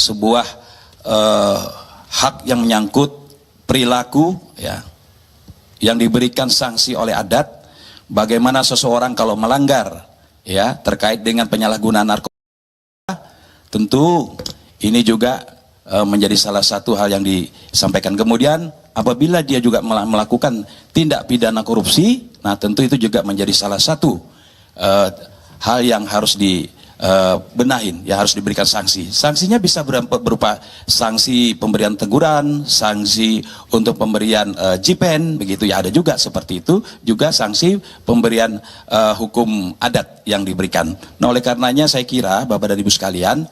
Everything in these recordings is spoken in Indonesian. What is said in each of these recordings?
sebuah hak yang menyangkut perilaku ya, yang diberikan sanksi oleh adat. Bagaimana seseorang kalau melanggar ya terkait dengan penyalahgunaan narkoba, tentu ini juga menjadi salah satu hal yang disampaikan. Kemudian apabila dia juga melakukan tindak pidana korupsi, nah tentu itu juga menjadi salah satu hal yang harus dibenahin, yang harus diberikan sanksi. Sanksinya bisa berupa sanksi pemberian teguran, sanksi untuk pemberian jipen, begitu ya, ada juga seperti itu, juga sanksi pemberian hukum adat yang diberikan. Nah, oleh karenanya saya kira Bapak dan Ibu sekalian,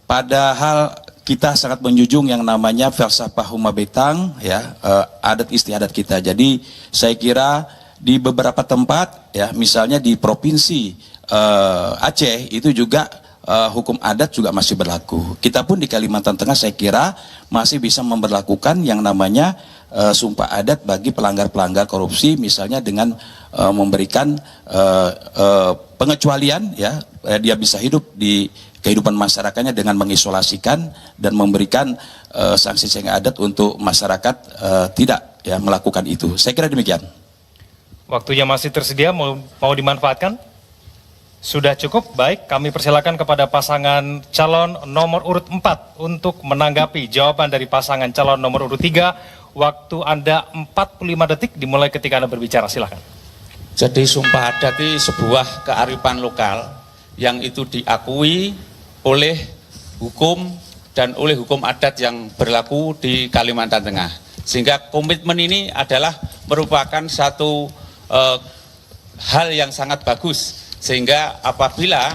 padahal kita sangat menjunjung yang namanya filsafah Huma Betang ya, adat istiadat kita. Jadi saya kira di beberapa tempat ya, misalnya di provinsi Aceh itu juga hukum adat juga masih berlaku. Kita pun di Kalimantan Tengah saya kira masih bisa memberlakukan yang namanya sumpah adat bagi pelanggar-pelanggar korupsi, misalnya dengan memberikan pengecualian ya, dia bisa hidup di kehidupan masyarakatnya dengan mengisolasikan dan memberikan sanksi adat untuk masyarakat tidak ya melakukan itu. Saya kira demikian. Waktunya masih tersedia, mau dimanfaatkan? Sudah cukup? Baik, kami persilakan kepada pasangan calon nomor urut 4 untuk menanggapi jawaban dari pasangan calon nomor urut 3. Waktu Anda 45 detik dimulai ketika Anda berbicara, silakan. Jadi sumpah adat ini sebuah kearifan lokal yang itu diakui oleh hukum dan oleh hukum adat yang berlaku di Kalimantan Tengah. Sehingga komitmen ini adalah merupakan satu hal yang sangat bagus. Sehingga apabila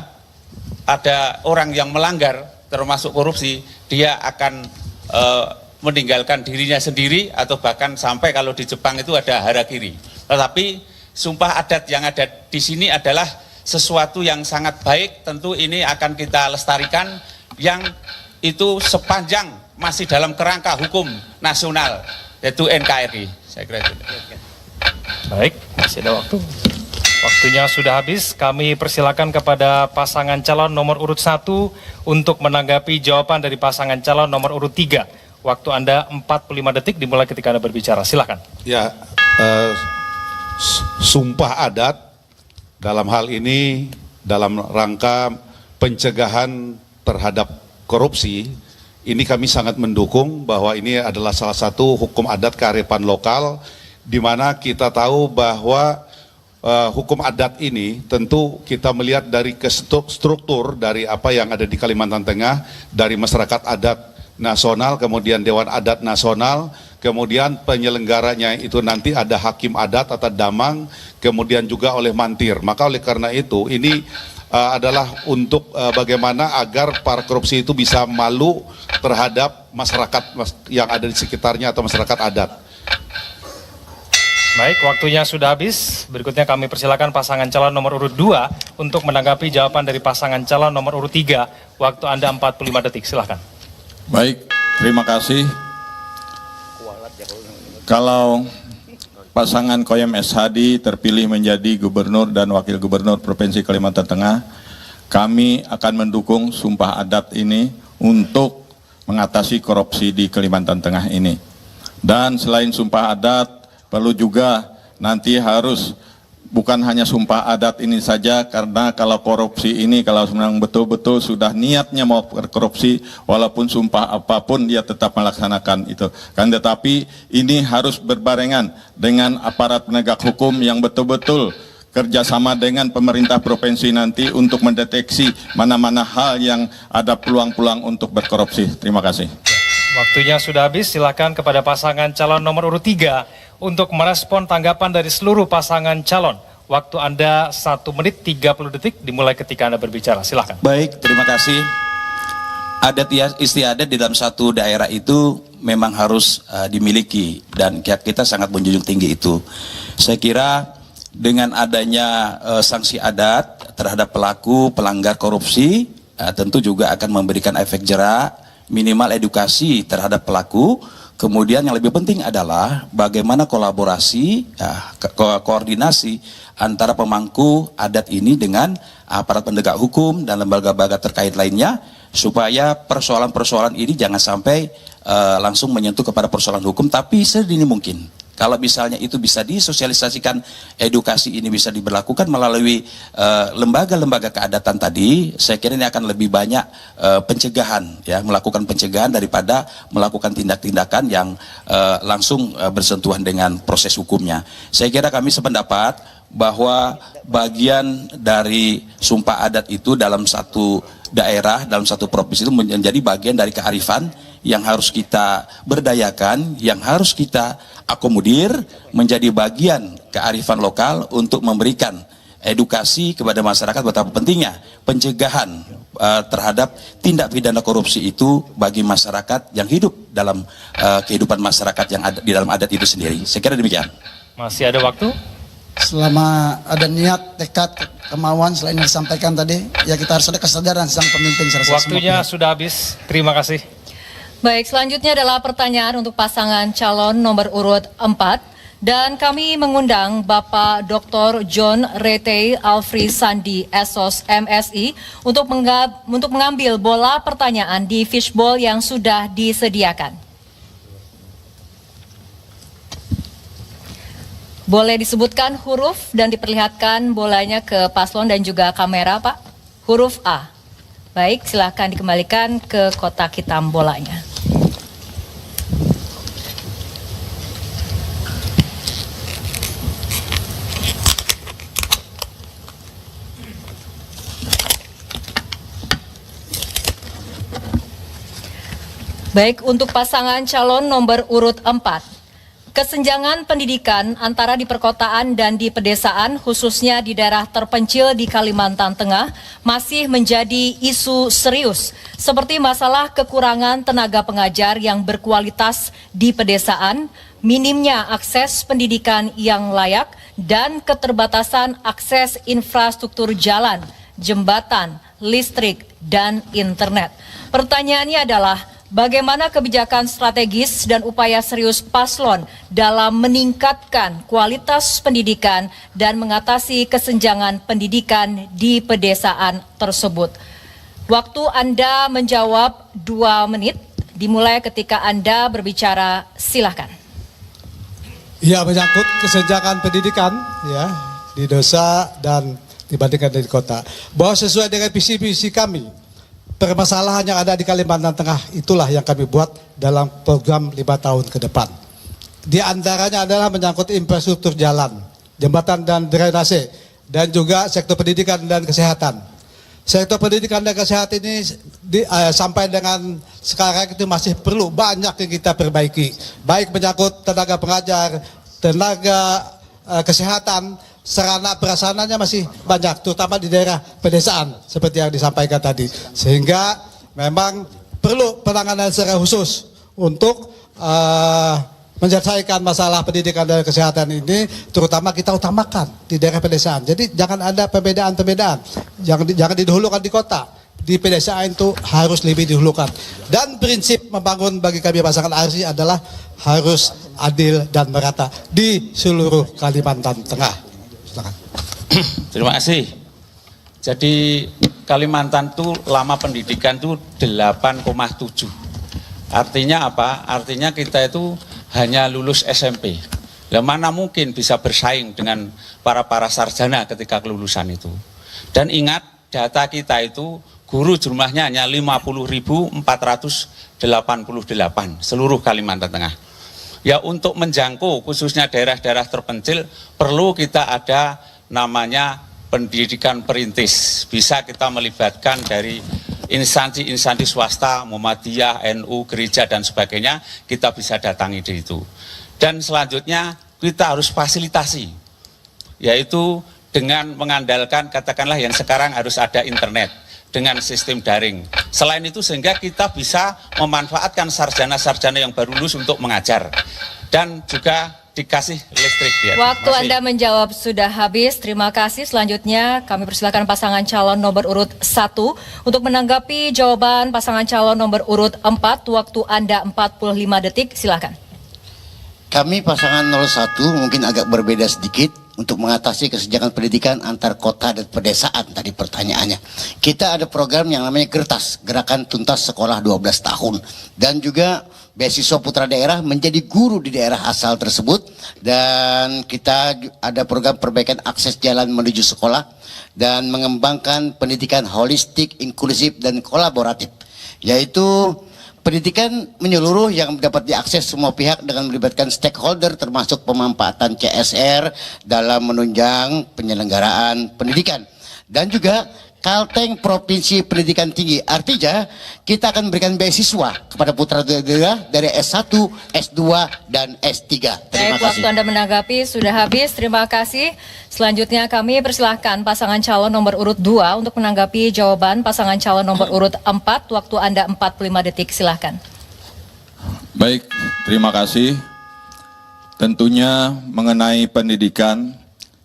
ada orang yang melanggar termasuk korupsi, dia akan meninggalkan dirinya sendiri atau bahkan sampai kalau di Jepang itu ada harakiri. Tetapi sumpah adat yang ada di sini adalah sesuatu yang sangat baik, tentu ini akan kita lestarikan yang itu sepanjang masih dalam kerangka hukum nasional, yaitu NKRI. Saya kira itu. Baik, masih ada waktu. Waktunya sudah habis, kami persilakan kepada pasangan calon nomor urut 1 untuk menanggapi jawaban dari pasangan calon nomor urut 3. Waktu Anda 45 detik dimulai ketika Anda berbicara, silakan. Ya, sumpah adat dalam hal ini dalam rangka pencegahan terhadap korupsi, ini kami sangat mendukung bahwa ini adalah salah satu hukum adat kearifan lokal, di mana kita tahu bahwa hukum adat ini tentu kita melihat dari struktur dari apa yang ada di Kalimantan Tengah, dari masyarakat adat nasional, kemudian Dewan Adat Nasional, kemudian penyelenggaranya itu nanti ada hakim adat atau damang, kemudian juga oleh mantir. Maka oleh karena itu ini adalah untuk bagaimana agar para korupsi itu bisa malu terhadap masyarakat yang ada di sekitarnya atau masyarakat adat. Baik, waktunya sudah habis. Berikutnya kami persilakan pasangan calon nomor urut 2 untuk menanggapi jawaban dari pasangan calon nomor urut 3. Waktu Anda 45 detik, silakan. Baik, terima kasih. Kalau pasangan Koyem S. Hadi terpilih menjadi Gubernur dan Wakil Gubernur Provinsi Kalimantan Tengah, kami akan mendukung sumpah adat ini untuk mengatasi korupsi di Kalimantan Tengah ini. Dan selain sumpah adat, perlu juga nanti harus bukan hanya sumpah adat ini saja, karena kalau korupsi ini kalau memang betul-betul sudah niatnya mau korupsi, walaupun sumpah apapun dia tetap melaksanakan itu. Kan tetapi ini harus berbarengan dengan aparat penegak hukum yang betul-betul kerjasama dengan pemerintah provinsi nanti untuk mendeteksi mana-mana hal yang ada peluang-peluang untuk berkorupsi. Terima kasih. Waktunya sudah habis, silakan kepada pasangan calon nomor urut 3 untuk merespon tanggapan dari seluruh pasangan calon. Waktu Anda 1 menit 30 detik dimulai ketika Anda berbicara, silakan. Baik, terima kasih. Adat istiadat di dalam satu daerah itu memang harus dimiliki dan kita sangat menjunjung tinggi itu. Saya kira dengan adanya sanksi adat terhadap pelaku pelanggar korupsi, tentu juga akan memberikan efek jera, minimal edukasi terhadap pelaku. Kemudian yang lebih penting adalah bagaimana kolaborasi, koordinasi antara pemangku adat ini dengan aparat penegak hukum dan lembaga-lembaga terkait lainnya supaya persoalan-persoalan ini jangan sampai langsung menyentuh kepada persoalan hukum, tapi sedini mungkin. Kalau misalnya itu bisa disosialisasikan, edukasi ini bisa diberlakukan melalui lembaga-lembaga keadatan tadi, saya kira ini akan lebih banyak pencegahan, ya, melakukan pencegahan daripada melakukan tindak-tindakan yang langsung bersentuhan dengan proses hukumnya. Saya kira kami sependapat bahwa bagian dari sumpah adat itu dalam satu daerah, dalam satu provinsi itu menjadi bagian dari kearifan yang harus kita berdayakan, yang harus kita akomodir menjadi bagian kearifan lokal untuk memberikan edukasi kepada masyarakat betapa pentingnya pencegahan terhadap tindak pidana korupsi itu bagi masyarakat yang hidup dalam kehidupan masyarakat yang ada di dalam adat itu sendiri. Saya kira demikian. Masih ada waktu? Selama ada niat, tekad, kemauan selain yang disampaikan tadi, ya kita harus ada kesadaran sang pemimpin. Waktunya sudah habis. Terima kasih. Baik, selanjutnya adalah pertanyaan untuk pasangan calon nomor urut 4. Dan kami mengundang Bapak Dr. John Rete Alfri Sandi, SOS MSI, untuk mengambil bola pertanyaan di fishbowl yang sudah disediakan. Boleh disebutkan huruf dan diperlihatkan bolanya ke paslon dan juga kamera, Pak. Huruf A. Baik, silakan dikembalikan ke kotak hitam bolanya. Baik, untuk pasangan calon nomor urut 4. Kesenjangan pendidikan antara di perkotaan dan di pedesaan, khususnya di daerah terpencil di Kalimantan Tengah, masih menjadi isu serius, seperti masalah kekurangan tenaga pengajar yang berkualitas di pedesaan, minimnya akses pendidikan yang layak, dan keterbatasan akses infrastruktur jalan, jembatan, listrik, dan internet. Pertanyaannya adalah, bagaimana kebijakan strategis dan upaya serius paslon dalam meningkatkan kualitas pendidikan dan mengatasi kesenjangan pendidikan di pedesaan tersebut? Waktu Anda menjawab 2 menit, dimulai ketika Anda berbicara, silahkan. Ya, menyangkut kesenjangan pendidikan ya di desa dan dibandingkan di kota. Bahwa sesuai dengan visi-visi kami, permasalahan yang ada di Kalimantan Tengah itulah yang kami buat dalam program 5 tahun ke depan. Di antaranya adalah menyangkut infrastruktur jalan, jembatan dan drainase, dan juga sektor pendidikan dan kesehatan. Sektor pendidikan dan kesehatan ini sampai dengan sekarang itu masih perlu banyak yang kita perbaiki. Baik menyangkut tenaga pengajar, tenaga kesehatan, sarana prasarananya masih banyak, terutama di daerah pedesaan seperti yang disampaikan tadi. Sehingga memang perlu penanganan secara khusus untuk menyelesaikan masalah pendidikan dan kesehatan ini, terutama kita utamakan di daerah pedesaan. Jadi jangan ada perbedaan-perbedaan, jangan didahulukan di kota. Di pedesaan itu harus lebih didahulukan. Dan prinsip membangun bagi kami pasangan ARSI adalah harus adil dan merata di seluruh Kalimantan Tengah. Terima kasih. Jadi Kalimantan itu lama pendidikan itu 8,7. Artinya apa? Artinya kita itu hanya lulus SMP. Lah mana mungkin bisa bersaing dengan para sarjana ketika kelulusan itu. Dan ingat, data kita itu guru jumlahnya hanya 50.488 seluruh Kalimantan Tengah. Ya, untuk menjangkau khususnya daerah-daerah terpencil perlu kita ada namanya pendidikan perintis. Bisa kita melibatkan dari instansi-instansi swasta, Muhammadiyah, NU, gereja dan sebagainya, kita bisa datangi di itu. Dan selanjutnya kita harus fasilitasi, yaitu dengan mengandalkan katakanlah yang sekarang harus ada internet dengan sistem daring. Selain itu sehingga kita bisa memanfaatkan sarjana-sarjana yang baru lulus untuk mengajar dan juga dikasih listrik. Waktu Anda menjawab sudah habis. Terima kasih. Selanjutnya kami persilakan pasangan calon nomor urut 1 untuk menanggapi jawaban pasangan calon nomor urut 4. Waktu Anda 45 detik. Silakan. Kami pasangan 01 mungkin agak berbeda sedikit. untuk mengatasi kesenjangan pendidikan antar kota dan pedesaan tadi pertanyaannya. Kita ada program yang namanya Gertas, Gerakan Tuntas Sekolah 12 Tahun, dan juga beasiswa putra daerah menjadi guru di daerah asal tersebut, dan kita ada program perbaikan akses jalan menuju sekolah dan mengembangkan pendidikan holistik, inklusif, dan kolaboratif, yaitu pendidikan menyeluruh yang dapat diakses semua pihak dengan melibatkan stakeholder termasuk pemanfaatan CSR dalam menunjang penyelenggaraan pendidikan, dan juga Kalteng Provinsi Pendidikan Tinggi. Artinya kita akan memberikan beasiswa kepada putra daerah dari S1, S2, dan S3. Terima Baik, kasih. waktu Anda menanggapi sudah habis. Terima kasih. Selanjutnya kami persilahkan pasangan calon nomor urut 2 untuk menanggapi jawaban pasangan calon nomor urut 4. Waktu Anda 45 detik, silahkan. Baik, terima kasih. Tentunya mengenai pendidikan,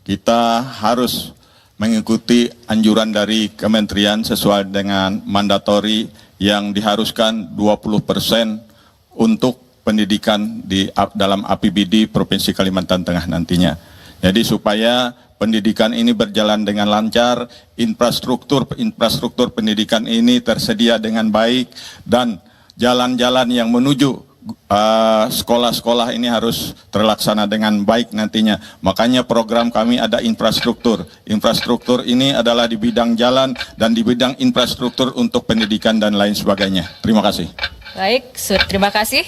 kita harus mengikuti anjuran dari kementerian sesuai dengan mandatori yang diharuskan 20% untuk pendidikan dalam APBD Provinsi Kalimantan Tengah nantinya. Jadi supaya pendidikan ini berjalan dengan lancar, infrastruktur pendidikan ini tersedia dengan baik, dan jalan-jalan yang menuju sekolah-sekolah ini harus terlaksana dengan baik nantinya. Makanya program kami ada infrastruktur. Infrastruktur ini adalah di bidang jalan dan di bidang infrastruktur untuk pendidikan dan lain sebagainya. Terima kasih. Baik, terima kasih.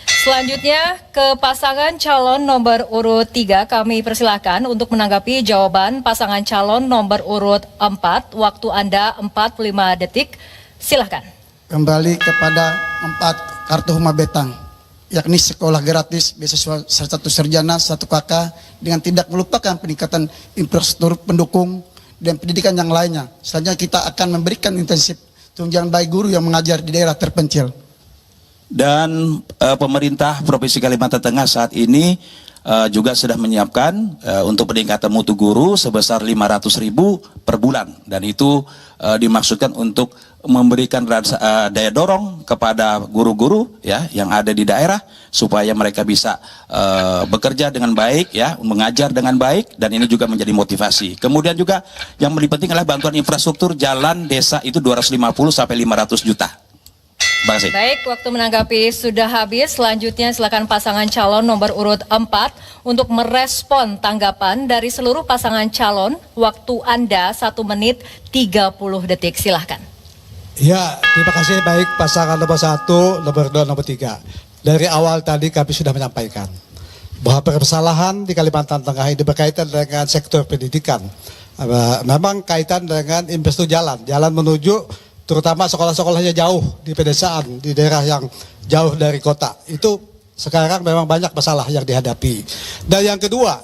Selanjutnya ke pasangan calon nomor urut 3 kami persilahkan untuk menanggapi jawaban pasangan calon nomor urut 4. Waktu Anda 45 detik, silahkan. Kembali kepada 4 kartu Huma Betang, yakni sekolah gratis, beasiswa 1 sarjana, 1 kakak, dengan tidak melupakan peningkatan infrastruktur pendukung dan pendidikan yang lainnya. Selanjutnya kita akan memberikan intensif tunjangan bagi guru yang mengajar di daerah terpencil. Dan pemerintah Provinsi Kalimantan Tengah saat ini juga sudah menyiapkan untuk peningkatan mutu guru sebesar 500.000 per bulan, dan itu dimaksudkan untuk memberikan daya dorong kepada guru-guru ya yang ada di daerah supaya mereka bisa bekerja dengan baik ya, mengajar dengan baik, dan ini juga menjadi motivasi. Kemudian juga yang lebih penting adalah bantuan infrastruktur jalan desa itu 250 sampai 500 juta. Terima kasih. Baik, waktu menanggapi sudah habis. Selanjutnya silakan pasangan calon nomor urut 4 untuk merespon tanggapan dari seluruh pasangan calon. Waktu Anda 1 menit 30 detik, silahkan. Ya, terima kasih. Baik pasangan nomor 1, nomor 2, nomor 3. Dari awal tadi kami sudah menyampaikan bahwa permasalahan di Kalimantan Tengah ini berkaitan dengan sektor pendidikan. Memang kaitan dengan infrastruktur jalan menuju terutama sekolah-sekolahnya jauh di pedesaan, di daerah yang jauh dari kota. Itu sekarang memang banyak masalah yang dihadapi. Dan yang kedua,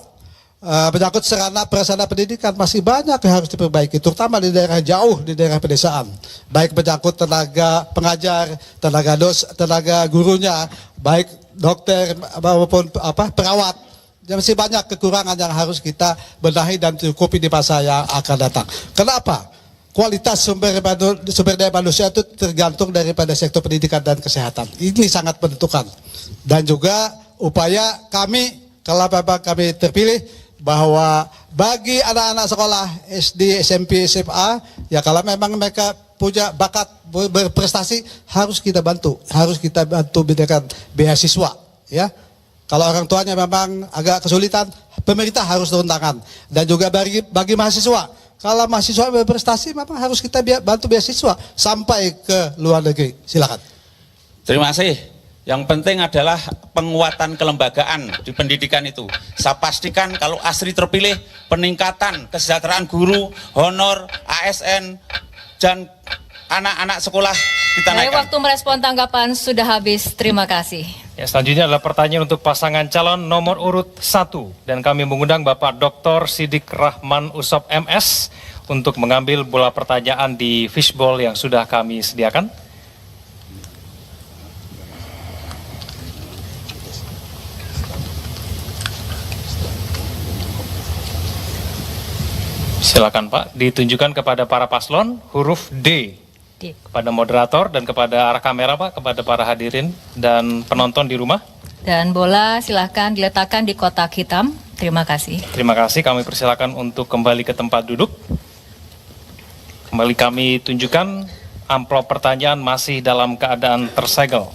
menyangkut prasarana pendidikan masih banyak yang harus diperbaiki, terutama di daerah jauh, di daerah pedesaan. Baik menyangkut tenaga pengajar, tenaga gurunya, baik dokter maupun perawat. Masih banyak kekurangan yang harus kita benahi dan cukupi di masa yang akan datang. Kenapa? Kualitas sumber daya manusia itu tergantung daripada sektor pendidikan dan kesehatan. Ini sangat menentukan. Dan juga upaya kami, kalau memang kami terpilih, bahwa bagi anak-anak sekolah SD, SMP, SMA, ya kalau memang mereka punya bakat berprestasi, harus kita bantu. Harus kita bantu berikan beasiswa. Ya. Kalau orang tuanya memang agak kesulitan, pemerintah harus turun tangan. Dan juga bagi mahasiswa, kalau mahasiswa berprestasi memang harus kita bantu beasiswa sampai ke luar negeri. Silakan. Terima kasih. Yang penting adalah penguatan kelembagaan di pendidikan itu. Saya pastikan kalau ASRI terpilih, peningkatan kesejahteraan guru, honor, ASN, dan anak-anak sekolah kita Baik, naikkan. waktu merespon tanggapan sudah habis. Terima kasih. Ya, selanjutnya adalah pertanyaan untuk pasangan calon nomor urut 1. Dan kami mengundang Bapak Dr. Sidik Rahman Usop MS untuk mengambil bola pertanyaan di fishbowl yang sudah kami sediakan. Silakan Pak, ditunjukkan kepada para paslon huruf D. Kepada moderator dan kepada arah kamera Pak, kepada para hadirin dan penonton di rumah. Dan bola silahkan diletakkan di kotak hitam. Terima kasih. Terima kasih, kami persilakan untuk kembali ke tempat duduk. Kembali kami tunjukkan amplop pertanyaan masih dalam keadaan tersegel.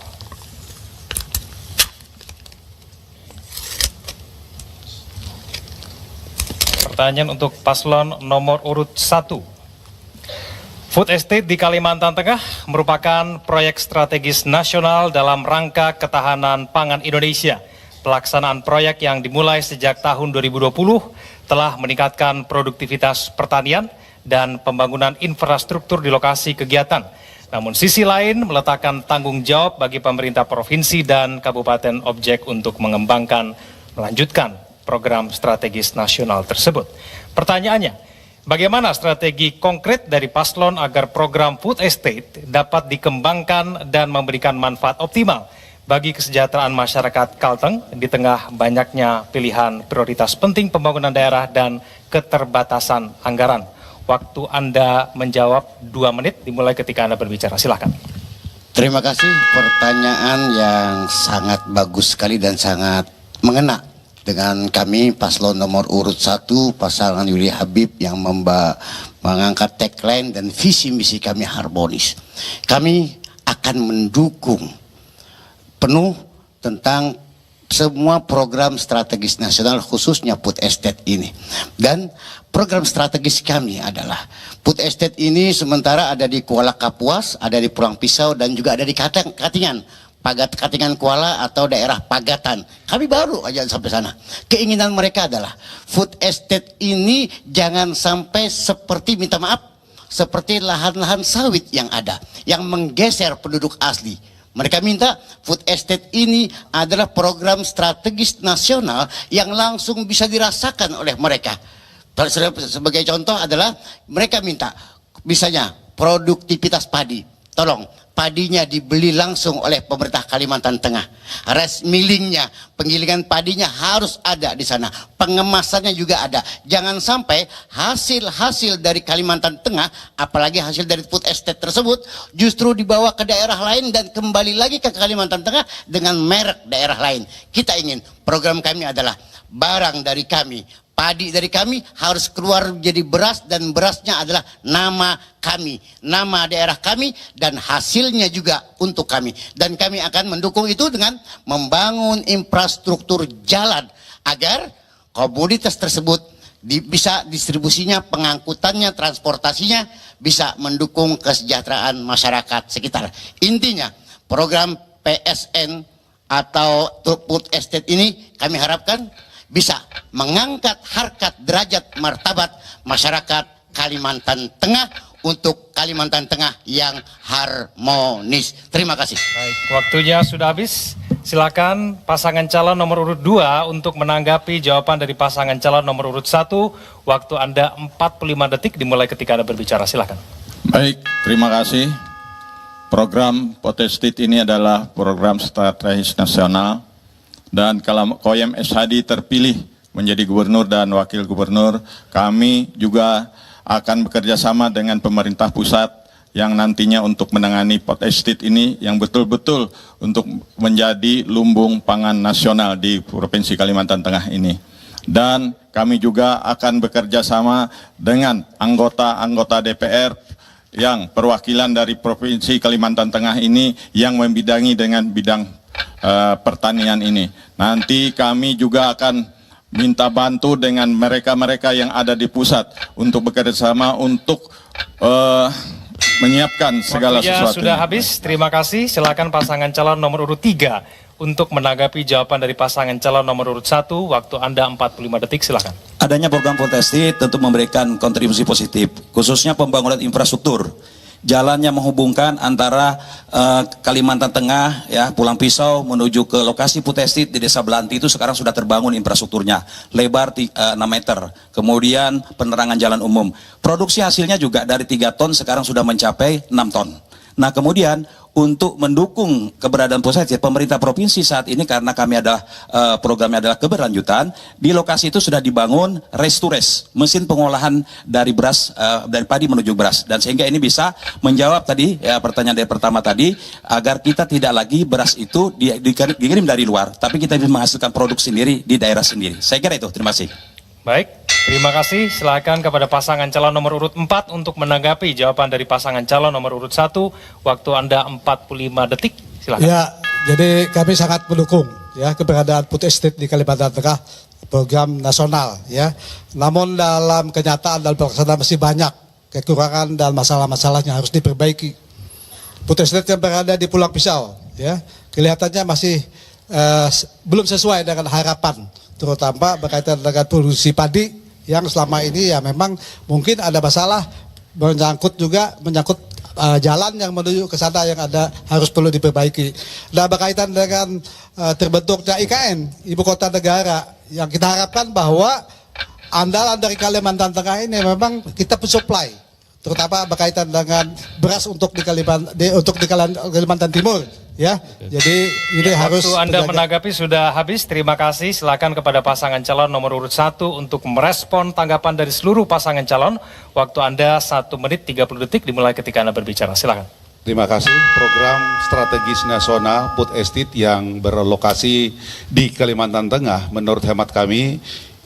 Pertanyaan untuk paslon nomor urut 1. Food Estate di Kalimantan Tengah merupakan proyek strategis nasional dalam rangka ketahanan pangan Indonesia. Pelaksanaan proyek yang dimulai sejak tahun 2020 telah meningkatkan produktivitas pertanian dan pembangunan infrastruktur di lokasi kegiatan. Namun sisi lain meletakkan tanggung jawab bagi pemerintah provinsi dan kabupaten objek untuk mengembangkan, melanjutkan program strategis nasional tersebut. Pertanyaannya, bagaimana strategi konkret dari paslon agar program Food Estate dapat dikembangkan dan memberikan manfaat optimal bagi kesejahteraan masyarakat Kalteng di tengah banyaknya pilihan prioritas penting pembangunan daerah dan keterbatasan anggaran? Waktu Anda menjawab 2 menit dimulai ketika Anda berbicara. Silakan. Terima kasih, pertanyaan yang sangat bagus sekali dan sangat mengena dengan kami paslon nomor urut 1 pasangan Yuli Habib yang mengangkat tagline dan visi misi kami harmonis. Kami akan mendukung penuh tentang semua program strategis nasional khususnya Food Estate ini. Dan program strategis kami adalah Food Estate ini sementara ada di Kuala Kapuas, ada di Pulang Pisau dan juga ada di Katingan. Katingan Kuala atau daerah Pagatan. Kami baru aja sampai sana. Keinginan mereka adalah Food Estate ini jangan sampai seperti, minta maaf, seperti lahan-lahan sawit yang ada, yang menggeser penduduk asli. Mereka minta Food Estate ini adalah program strategis nasional yang langsung bisa dirasakan oleh mereka. Sebagai contoh adalah mereka minta misalnya produktivitas padi. Tolong padinya dibeli langsung oleh pemerintah Kalimantan Tengah. Rice millingnya, penggilingan padinya harus ada di sana. Pengemasannya juga ada. Jangan sampai hasil-hasil dari Kalimantan Tengah, apalagi hasil dari Food Estate tersebut, justru dibawa ke daerah lain dan kembali lagi ke Kalimantan Tengah dengan merek daerah lain. Kita ingin program kami adalah barang dari kami, padi dari kami harus keluar jadi beras dan berasnya adalah nama kami, nama daerah kami dan hasilnya juga untuk kami. Dan kami akan mendukung itu dengan membangun infrastruktur jalan agar komoditas tersebut bisa distribusinya, pengangkutannya, transportasinya bisa mendukung kesejahteraan masyarakat sekitar. Intinya program PSN atau Food Estate ini kami harapkan bisa mengangkat harkat derajat martabat masyarakat Kalimantan Tengah untuk Kalimantan Tengah yang harmonis. Terima kasih. Baik, waktunya sudah habis. Silakan pasangan calon nomor urut 2 untuk menanggapi jawaban dari pasangan calon nomor urut 1. Waktu Anda 45 detik dimulai ketika Anda berbicara. Silakan. Baik, terima kasih. Program Food Estate ini adalah program strategis nasional. Dan kalau Koyem S. Hadi terpilih menjadi gubernur dan wakil gubernur, kami juga akan bekerja sama dengan pemerintah pusat yang nantinya untuk menangani Food Estate ini yang betul-betul untuk menjadi lumbung pangan nasional di Provinsi Kalimantan Tengah ini. Dan kami juga akan bekerja sama dengan anggota-anggota DPR yang perwakilan dari Provinsi Kalimantan Tengah ini yang membidangi dengan bidang pertanian ini. Nanti kami juga akan minta bantu dengan mereka-mereka yang ada di pusat untuk bekerja sama untuk menyiapkan segala sesuatu. Sudah habis, terima kasih. Silakan pasangan calon nomor urut 3 untuk menanggapi jawaban dari pasangan calon nomor urut 1. Waktu Anda 45 detik, silakan. Adanya program Food Estate tentu memberikan kontribusi positif, khususnya pembangunan infrastruktur. Jalannya menghubungkan antara Kalimantan Tengah, ya, Pulang Pisau menuju ke lokasi Food Estate di Desa Belanti itu sekarang sudah terbangun infrastrukturnya, lebar 6 meter. Kemudian penerangan jalan umum. Produksi hasilnya juga dari 3 ton sekarang sudah mencapai 6 ton. Nah kemudian untuk mendukung keberadaan pusat estate, pemerintah provinsi saat ini karena kami adalah programnya adalah keberlanjutan, di lokasi itu sudah dibangun race to race, mesin pengolahan dari beras, dari padi menuju beras, dan sehingga ini bisa menjawab tadi pertanyaan dari pertama tadi, agar kita tidak lagi beras itu dikirim dari luar, tapi kita bisa menghasilkan produk sendiri di daerah sendiri. Saya kira itu, terima kasih. Baik, terima kasih. Silakan kepada pasangan calon nomor urut 4 untuk menanggapi jawaban dari pasangan calon nomor urut 1. Waktu Anda 45 detik. Silakan. Ya, jadi kami sangat mendukung ya keberadaan food estate di Kalimantan Tengah, program nasional ya. Namun dalam kenyataan dan pelaksanaan masih banyak kekurangan dan masalah-masalah yang harus diperbaiki. Food estate yang berada di Pulau Pisau ya, kelihatannya masih belum sesuai dengan harapan, terutama berkaitan dengan produksi padi yang selama ini ya memang mungkin ada masalah menyangkut jalan yang menuju ke sana yang ada harus perlu diperbaiki. Nah, berkaitan dengan terbentuknya IKN, Ibu Kota Negara, yang kita harapkan bahwa andalan dari Kalimantan Tengah ini memang kita supply, terutama berkaitan dengan beras untuk di Kalimantan Timur. Ya, jadi ini harus. Waktu Anda menanggapi sudah habis. Terima kasih. Silakan kepada pasangan calon nomor urut 1 untuk merespon tanggapan dari seluruh pasangan calon. Waktu Anda 1 menit 30 detik dimulai ketika Anda berbicara. Silakan. Terima kasih. Program strategis nasional food estate yang berlokasi di Kalimantan Tengah, menurut hemat kami,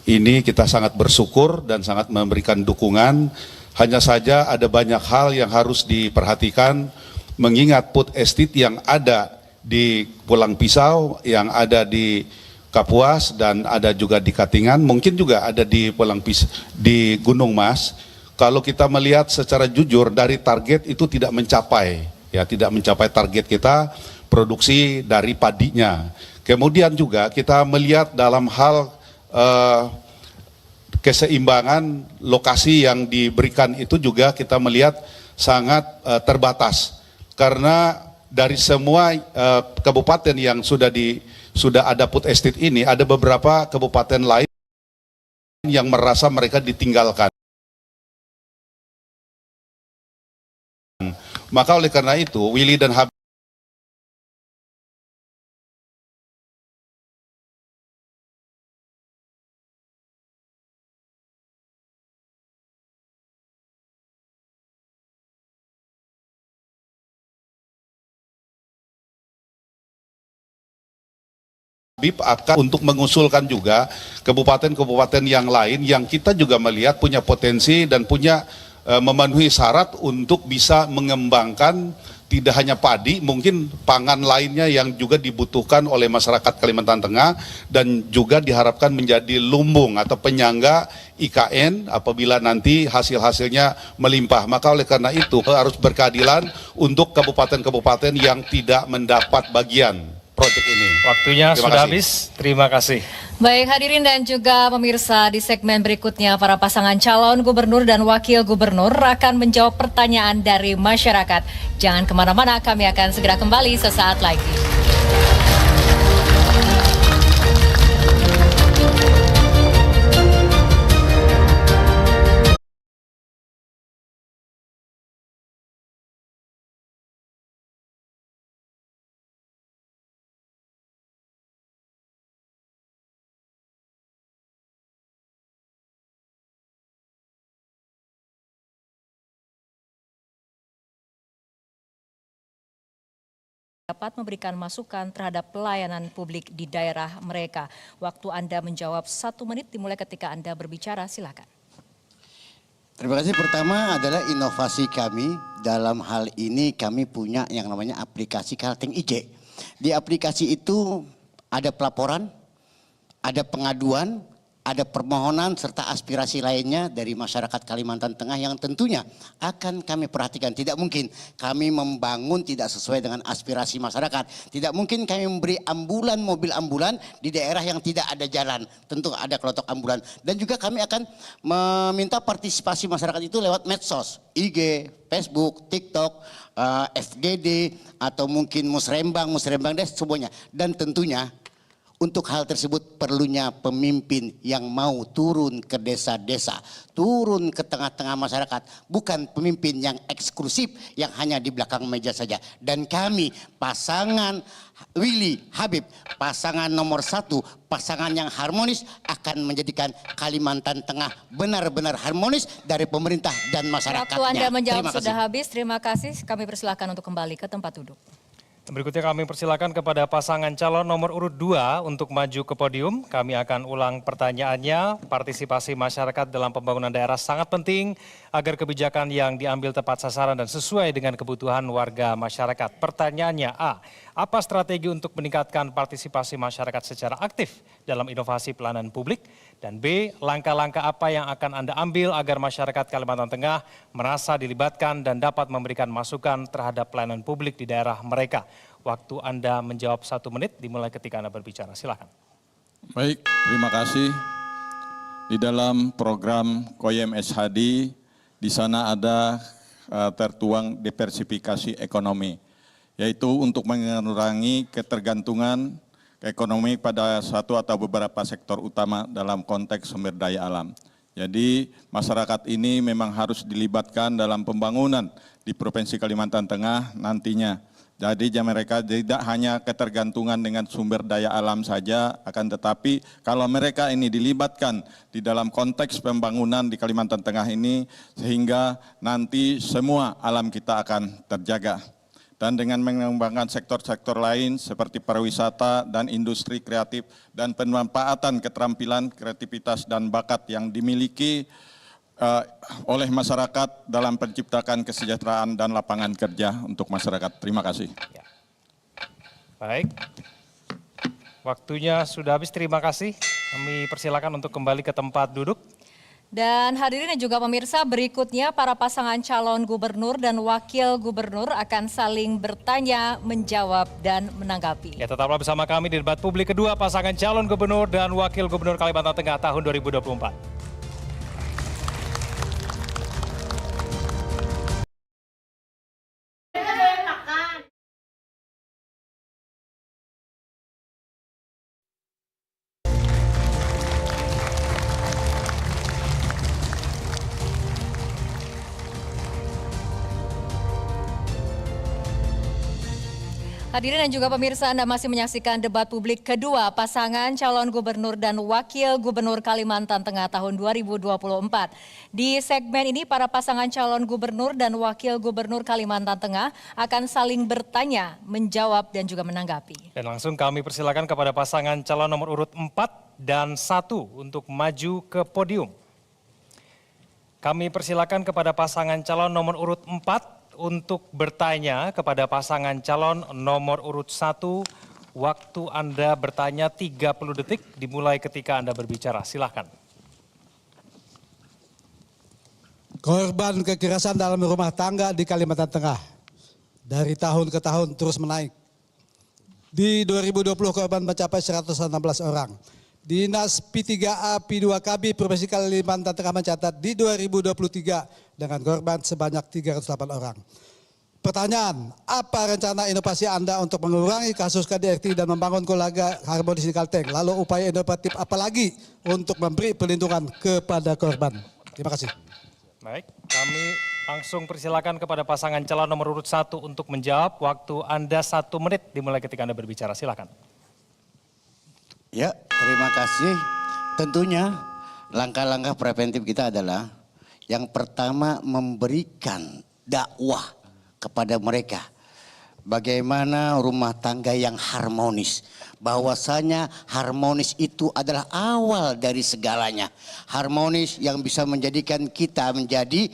ini kita sangat bersyukur dan sangat memberikan dukungan. Hanya saja ada banyak hal yang harus diperhatikan, mengingat food estate yang ada di Pulang Pisau, yang ada di Kapuas, dan ada juga di Katingan, mungkin juga ada di di Gunung Mas. Kalau kita melihat secara jujur dari target itu tidak mencapai, ya tidak mencapai target kita produksi dari padinya. Kemudian juga kita melihat dalam hal keseimbangan lokasi yang diberikan itu juga kita melihat sangat terbatas. Karena dari semua kabupaten yang sudah ada food estate ini, ada beberapa kabupaten lain yang merasa mereka ditinggalkan. Maka oleh karena itu, Willy dan Habib akan untuk mengusulkan juga kabupaten-kabupaten yang lain yang kita juga melihat punya potensi dan punya memenuhi syarat untuk bisa mengembangkan tidak hanya padi, mungkin pangan lainnya yang juga dibutuhkan oleh masyarakat Kalimantan Tengah dan juga diharapkan menjadi lumbung atau penyangga IKN apabila nanti hasil-hasilnya melimpah. Maka oleh karena itu harus berkeadilan untuk kabupaten-kabupaten yang tidak mendapat bagian proyek ini. Waktunya sudah habis. Terima kasih. Baik, hadirin dan juga pemirsa, di segmen berikutnya para pasangan calon gubernur dan wakil gubernur akan menjawab pertanyaan dari masyarakat. Jangan kemana-mana, kami akan segera kembali sesaat lagi. Dapat memberikan masukan terhadap pelayanan publik di daerah mereka. Waktu Anda menjawab 1 menit dimulai ketika Anda berbicara, silakan. Terima kasih. Pertama adalah inovasi kami dalam hal ini, kami punya yang namanya aplikasi Kalteng IJ. Di aplikasi itu ada pelaporan, ada pengaduan, ada permohonan serta aspirasi lainnya dari masyarakat Kalimantan Tengah yang tentunya akan kami perhatikan. Tidak mungkin kami membangun tidak sesuai dengan aspirasi masyarakat. Tidak mungkin kami memberi ambulan, mobil ambulan di daerah yang tidak ada jalan. Tentu ada kelotok ambulan. Dan juga kami akan meminta partisipasi masyarakat itu lewat medsos, IG, Facebook, TikTok, FGD, atau mungkin Musrembang Des, semuanya. Dan tentunya Untuk hal tersebut perlunya pemimpin yang mau turun ke desa-desa, turun ke tengah-tengah masyarakat, bukan pemimpin yang eksklusif yang hanya di belakang meja saja. Dan kami pasangan Willy Habib, pasangan nomor 1, pasangan yang harmonis akan menjadikan Kalimantan Tengah benar-benar harmonis dari pemerintah dan masyarakatnya. Waktu Anda menjawab Terima sudah kasih. habis. Terima kasih. Kami persilahkan untuk kembali ke tempat duduk. Berikutnya kami persilakan kepada pasangan calon nomor urut 2 untuk maju ke podium. Kami akan ulang pertanyaannya. Partisipasi masyarakat dalam pembangunan daerah sangat penting agar kebijakan yang diambil tepat sasaran dan sesuai dengan kebutuhan warga masyarakat. Pertanyaannya A, apa strategi untuk meningkatkan partisipasi masyarakat secara aktif dalam inovasi pelayanan publik? Dan B, langkah-langkah apa yang akan Anda ambil agar masyarakat Kalimantan Tengah merasa dilibatkan dan dapat memberikan masukan terhadap pelayanan publik di daerah mereka? Waktu Anda menjawab 1 menit dimulai ketika Anda berbicara. Silakan. Baik, terima kasih. Di dalam program Koyem SHD, di sana ada tertuang diversifikasi ekonomi, yaitu untuk mengurangi ketergantungan ekonomi pada satu atau beberapa sektor utama dalam konteks sumber daya alam. Jadi masyarakat ini memang harus dilibatkan dalam pembangunan di Provinsi Kalimantan Tengah nantinya. Jadi mereka tidak hanya ketergantungan dengan sumber daya alam saja, akan tetapi kalau mereka ini dilibatkan di dalam konteks pembangunan di Kalimantan Tengah ini, sehingga nanti semua alam kita akan terjaga. Dan dengan mengembangkan sektor-sektor lain seperti pariwisata dan industri kreatif dan pemanfaatan keterampilan, kreativitas dan bakat yang dimiliki oleh masyarakat dalam penciptakan kesejahteraan dan lapangan kerja untuk masyarakat. Terima kasih. Ya. Baik, waktunya sudah habis. Terima kasih. Kami persilakan untuk kembali ke tempat duduk. Dan hadirin dan juga pemirsa, berikutnya para pasangan calon gubernur dan wakil gubernur akan saling bertanya, menjawab, dan menanggapi. Ya, tetaplah bersama kami di debat publik kedua pasangan calon gubernur dan wakil gubernur Kalimantan Tengah tahun 2024. Hadirin dan juga pemirsa, Anda masih menyaksikan debat publik kedua pasangan calon gubernur dan wakil gubernur Kalimantan Tengah tahun 2024. Di segmen ini para pasangan calon gubernur dan wakil gubernur Kalimantan Tengah akan saling bertanya, menjawab dan juga menanggapi. Dan langsung kami persilakan kepada pasangan calon nomor urut 4 dan 1 untuk maju ke podium. Kami persilakan kepada pasangan calon nomor urut 4 untuk bertanya kepada pasangan calon nomor urut 1. Waktu Anda bertanya 30 detik dimulai ketika Anda berbicara. Silahkan. Korban kekerasan dalam rumah tangga di Kalimantan Tengah dari tahun ke tahun terus menaik. Di 2020 korban mencapai 116 orang. Dinas P3A P2KB Provinsi Kalimantan Tengah mencatat di 2023 dengan korban sebanyak 308 orang. Pertanyaan, apa rencana inovasi Anda untuk mengurangi kasus KDRT dan membangun keluarga harmonis di Kalteng? Lalu upaya inovatif apa lagi untuk memberi perlindungan kepada korban? Terima kasih. Baik, kami langsung persilakan kepada pasangan calon nomor urut 1 untuk menjawab. Waktu Anda 1 menit dimulai ketika Anda berbicara. Silakan. Ya, terima kasih. Tentunya langkah-langkah preventif kita adalah yang pertama memberikan dakwah kepada mereka. Bagaimana rumah tangga yang harmonis. Bahwasanya harmonis itu adalah awal dari segalanya. Harmonis yang bisa menjadikan kita menjadi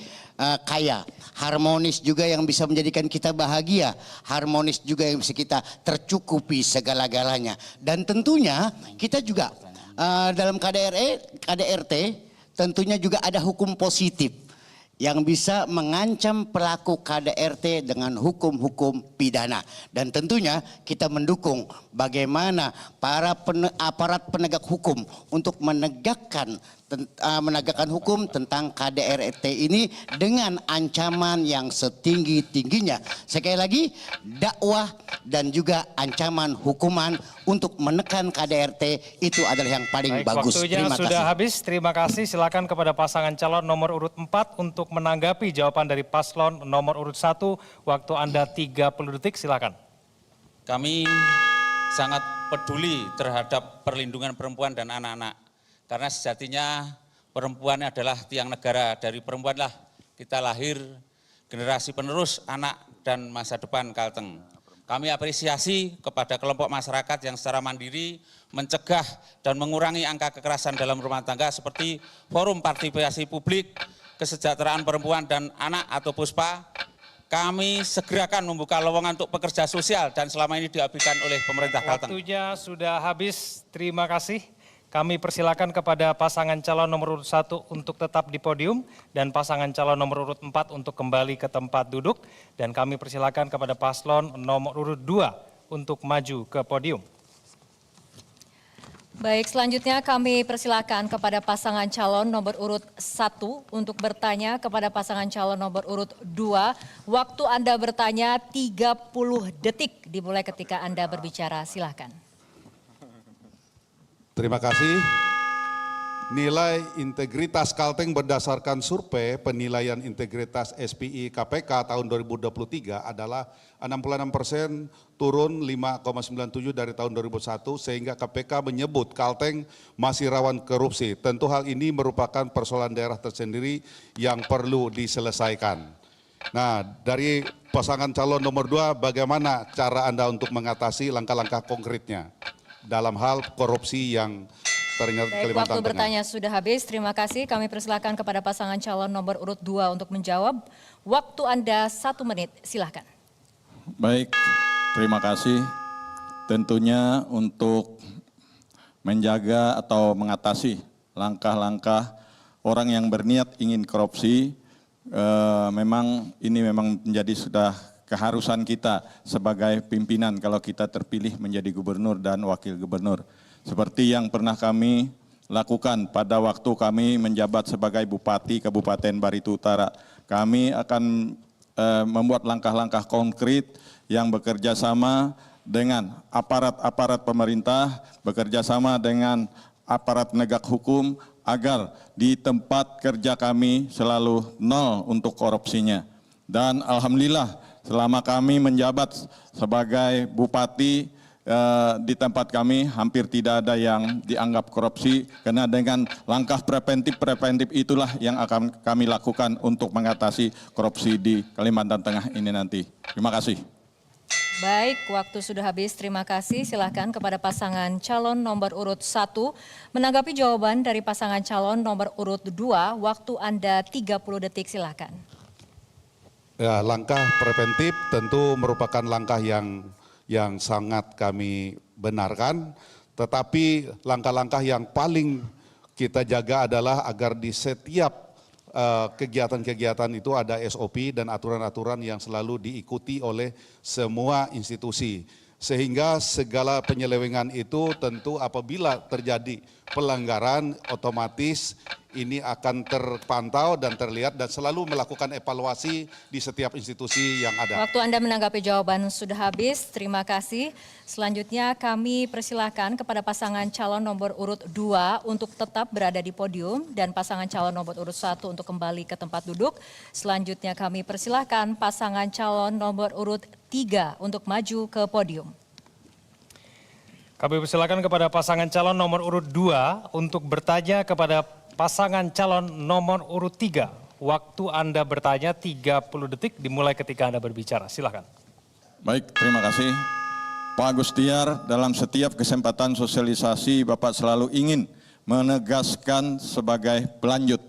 kaya. Harmonis juga yang bisa menjadikan kita bahagia. Harmonis juga yang bisa kita tercukupi segala-galanya. Dan tentunya kita juga dalam KDRT tentunya juga ada hukum positif yang bisa mengancam pelaku KDRT dengan hukum-hukum pidana. Dan tentunya kita mendukung bagaimana para aparat penegak hukum untuk menegakkan hukum tentang KDRT ini dengan ancaman yang setinggi-tingginya. Sekali lagi, dakwah dan juga ancaman hukuman untuk menekan KDRT itu adalah yang paling Baik, bagus. waktunya Terima sudah kasih. habis. Terima kasih. Silakan kepada pasangan calon nomor urut 4 untuk menanggapi jawaban dari paslon nomor urut 1. Waktu Anda 30 detik, silakan. Kami sangat peduli terhadap perlindungan perempuan dan anak-anak. Karena sejatinya perempuan adalah tiang negara, dari perempuanlah kita lahir generasi penerus anak dan masa depan Kalteng. Kami apresiasi kepada kelompok masyarakat yang secara mandiri mencegah dan mengurangi angka kekerasan dalam rumah tangga seperti Forum Partisipasi Publik Kesejahteraan Perempuan dan Anak atau PUSPA. Kami segerakan membuka lowongan untuk pekerja sosial dan selama ini diabaikan oleh pemerintah Kalteng. Waktunya sudah habis. Terima kasih. Kami persilakan kepada pasangan calon nomor urut 1 untuk tetap di podium dan pasangan calon nomor urut 4 untuk kembali ke tempat duduk, dan kami persilakan kepada paslon nomor urut 2 untuk maju ke podium. Baik, selanjutnya kami persilakan kepada pasangan calon nomor urut 1 untuk bertanya kepada pasangan calon nomor urut 2. Waktu Anda bertanya 30 detik dimulai ketika Anda berbicara. Silakan. Terima kasih. Nilai integritas Kalteng berdasarkan survei penilaian integritas SPI KPK tahun 2023 adalah 66%, turun 5,97 dari tahun 2001, sehingga KPK menyebut Kalteng masih rawan korupsi. Tentu hal ini merupakan persoalan daerah tersendiri yang perlu diselesaikan. Nah, dari pasangan calon nomor 2, bagaimana cara Anda untuk mengatasi langkah-langkah konkretnya dalam hal korupsi yang terjadi di Baik, Kalimantan waktu Tengah? bertanya sudah habis. Terima kasih. Kami persilakan kepada pasangan calon nomor urut 2 untuk menjawab. Waktu Anda 1 menit. Silakan. Baik, terima kasih. Tentunya untuk menjaga atau mengatasi langkah-langkah orang yang berniat ingin korupsi, memang ini memang menjadi sudah keharusan kita sebagai pimpinan kalau kita terpilih menjadi gubernur dan wakil gubernur. Seperti yang pernah kami lakukan pada waktu kami menjabat sebagai Bupati Kabupaten Barito Utara. Kami akan membuat langkah-langkah konkret yang bekerja sama dengan aparat-aparat pemerintah, bekerja sama dengan aparat penegak hukum agar di tempat kerja kami selalu nol untuk korupsinya. Dan alhamdulillah selama kami menjabat sebagai bupati di tempat kami hampir tidak ada yang dianggap korupsi, karena dengan langkah preventif itulah yang akan kami lakukan untuk mengatasi korupsi di Kalimantan Tengah ini nanti. Terima kasih. Baik, waktu sudah habis. Terima kasih. Silakan kepada pasangan calon nomor urut 1 menanggapi jawaban dari pasangan calon nomor urut 2. Waktu Anda 30 detik. Silakan. Ya, langkah preventif tentu merupakan langkah yang sangat kami benarkan, tetapi langkah-langkah yang paling kita jaga adalah agar di setiap kegiatan-kegiatan itu ada SOP dan aturan-aturan yang selalu diikuti oleh semua institusi. Sehingga segala penyelewengan itu tentu apabila terjadi pelanggaran otomatis ini akan terpantau dan terlihat dan selalu melakukan evaluasi di setiap institusi yang ada. Waktu Anda menanggapi jawaban sudah habis. Terima kasih. Selanjutnya kami persilakan kepada pasangan calon nomor urut 2 untuk tetap berada di podium dan pasangan calon nomor urut 1 untuk kembali ke tempat duduk. Selanjutnya kami persilakan pasangan calon nomor urut 3 untuk maju ke podium. Kami persilakan kepada pasangan calon nomor urut 2 untuk bertanya kepada pasangan calon nomor urut 3. Waktu Anda bertanya 30 detik dimulai ketika Anda berbicara. Silakan. Baik, terima kasih. Pak Agustiar, dalam setiap kesempatan sosialisasi Bapak selalu ingin menegaskan sebagai pelanjut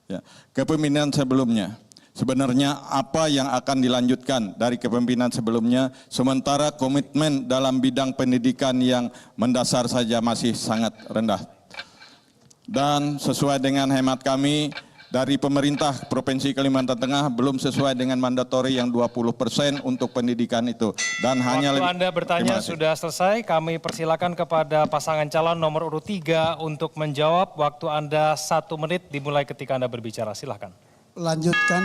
ya, kepemimpinan sebelumnya. Sebenarnya apa yang akan dilanjutkan dari kepemimpinan sebelumnya, sementara komitmen dalam bidang pendidikan yang mendasar saja masih sangat rendah. Dan sesuai dengan hemat kami, dari pemerintah Provinsi Kalimantan Tengah belum sesuai dengan mandatori yang 20% untuk pendidikan itu. Dan hanya waktu Anda bertanya sudah selesai, kami persilakan kepada pasangan calon nomor urut 3 untuk menjawab. Waktu Anda 1 menit dimulai ketika Anda berbicara. Silakan. Lanjutkan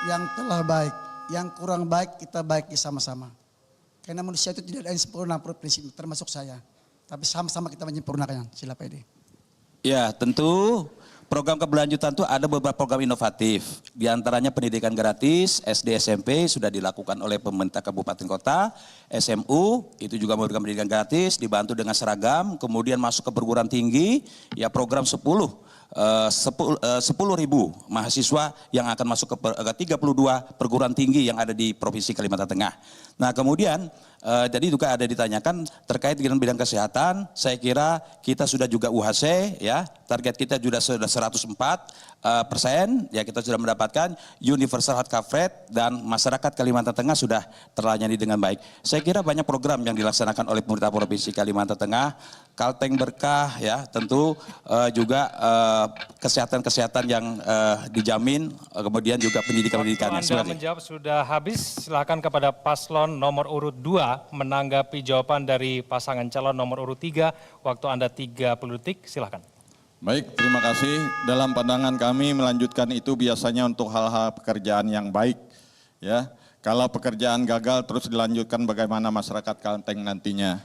yang telah baik, yang kurang baik kita baiki sama-sama. Karena manusia itu tidak ada yang sempurna, prinsip termasuk saya. Tapi sama-sama kita menyempurnakan. Sila Pak Edi. Ya, tentu program keberlanjutan itu ada beberapa program inovatif. Di antaranya pendidikan gratis, SD SMP sudah dilakukan oleh pemerintah kabupaten kota, SMU itu juga memberikan pendidikan gratis, dibantu dengan seragam, kemudian masuk ke perguruan tinggi, ya program 10.000 mahasiswa yang akan masuk ke 32 perguruan tinggi yang ada di Provinsi Kalimantan Tengah. Nah kemudian jadi juga ada ditanyakan terkait dengan bidang kesehatan, saya kira kita sudah juga UHC ya, target kita sudah 104%, ya kita sudah mendapatkan universal health coverage dan masyarakat Kalimantan Tengah sudah terlayani dengan baik. Saya kira banyak program yang dilaksanakan oleh pemerintah Provinsi Kalimantan Tengah, Kalteng Berkah ya, tentu juga kesehatan-kesehatan yang dijamin, kemudian juga pendidikan-pendidikan. Waktu Anda menjawab sudah habis, silakan kepada paslon nomor urut 2 menanggapi jawaban dari pasangan calon nomor urut 3, waktu Anda 30 detik, silakan. Baik, terima kasih. Dalam pandangan kami melanjutkan itu biasanya untuk hal-hal pekerjaan yang baik. Ya, kalau pekerjaan gagal terus dilanjutkan bagaimana masyarakat Kalteng nantinya.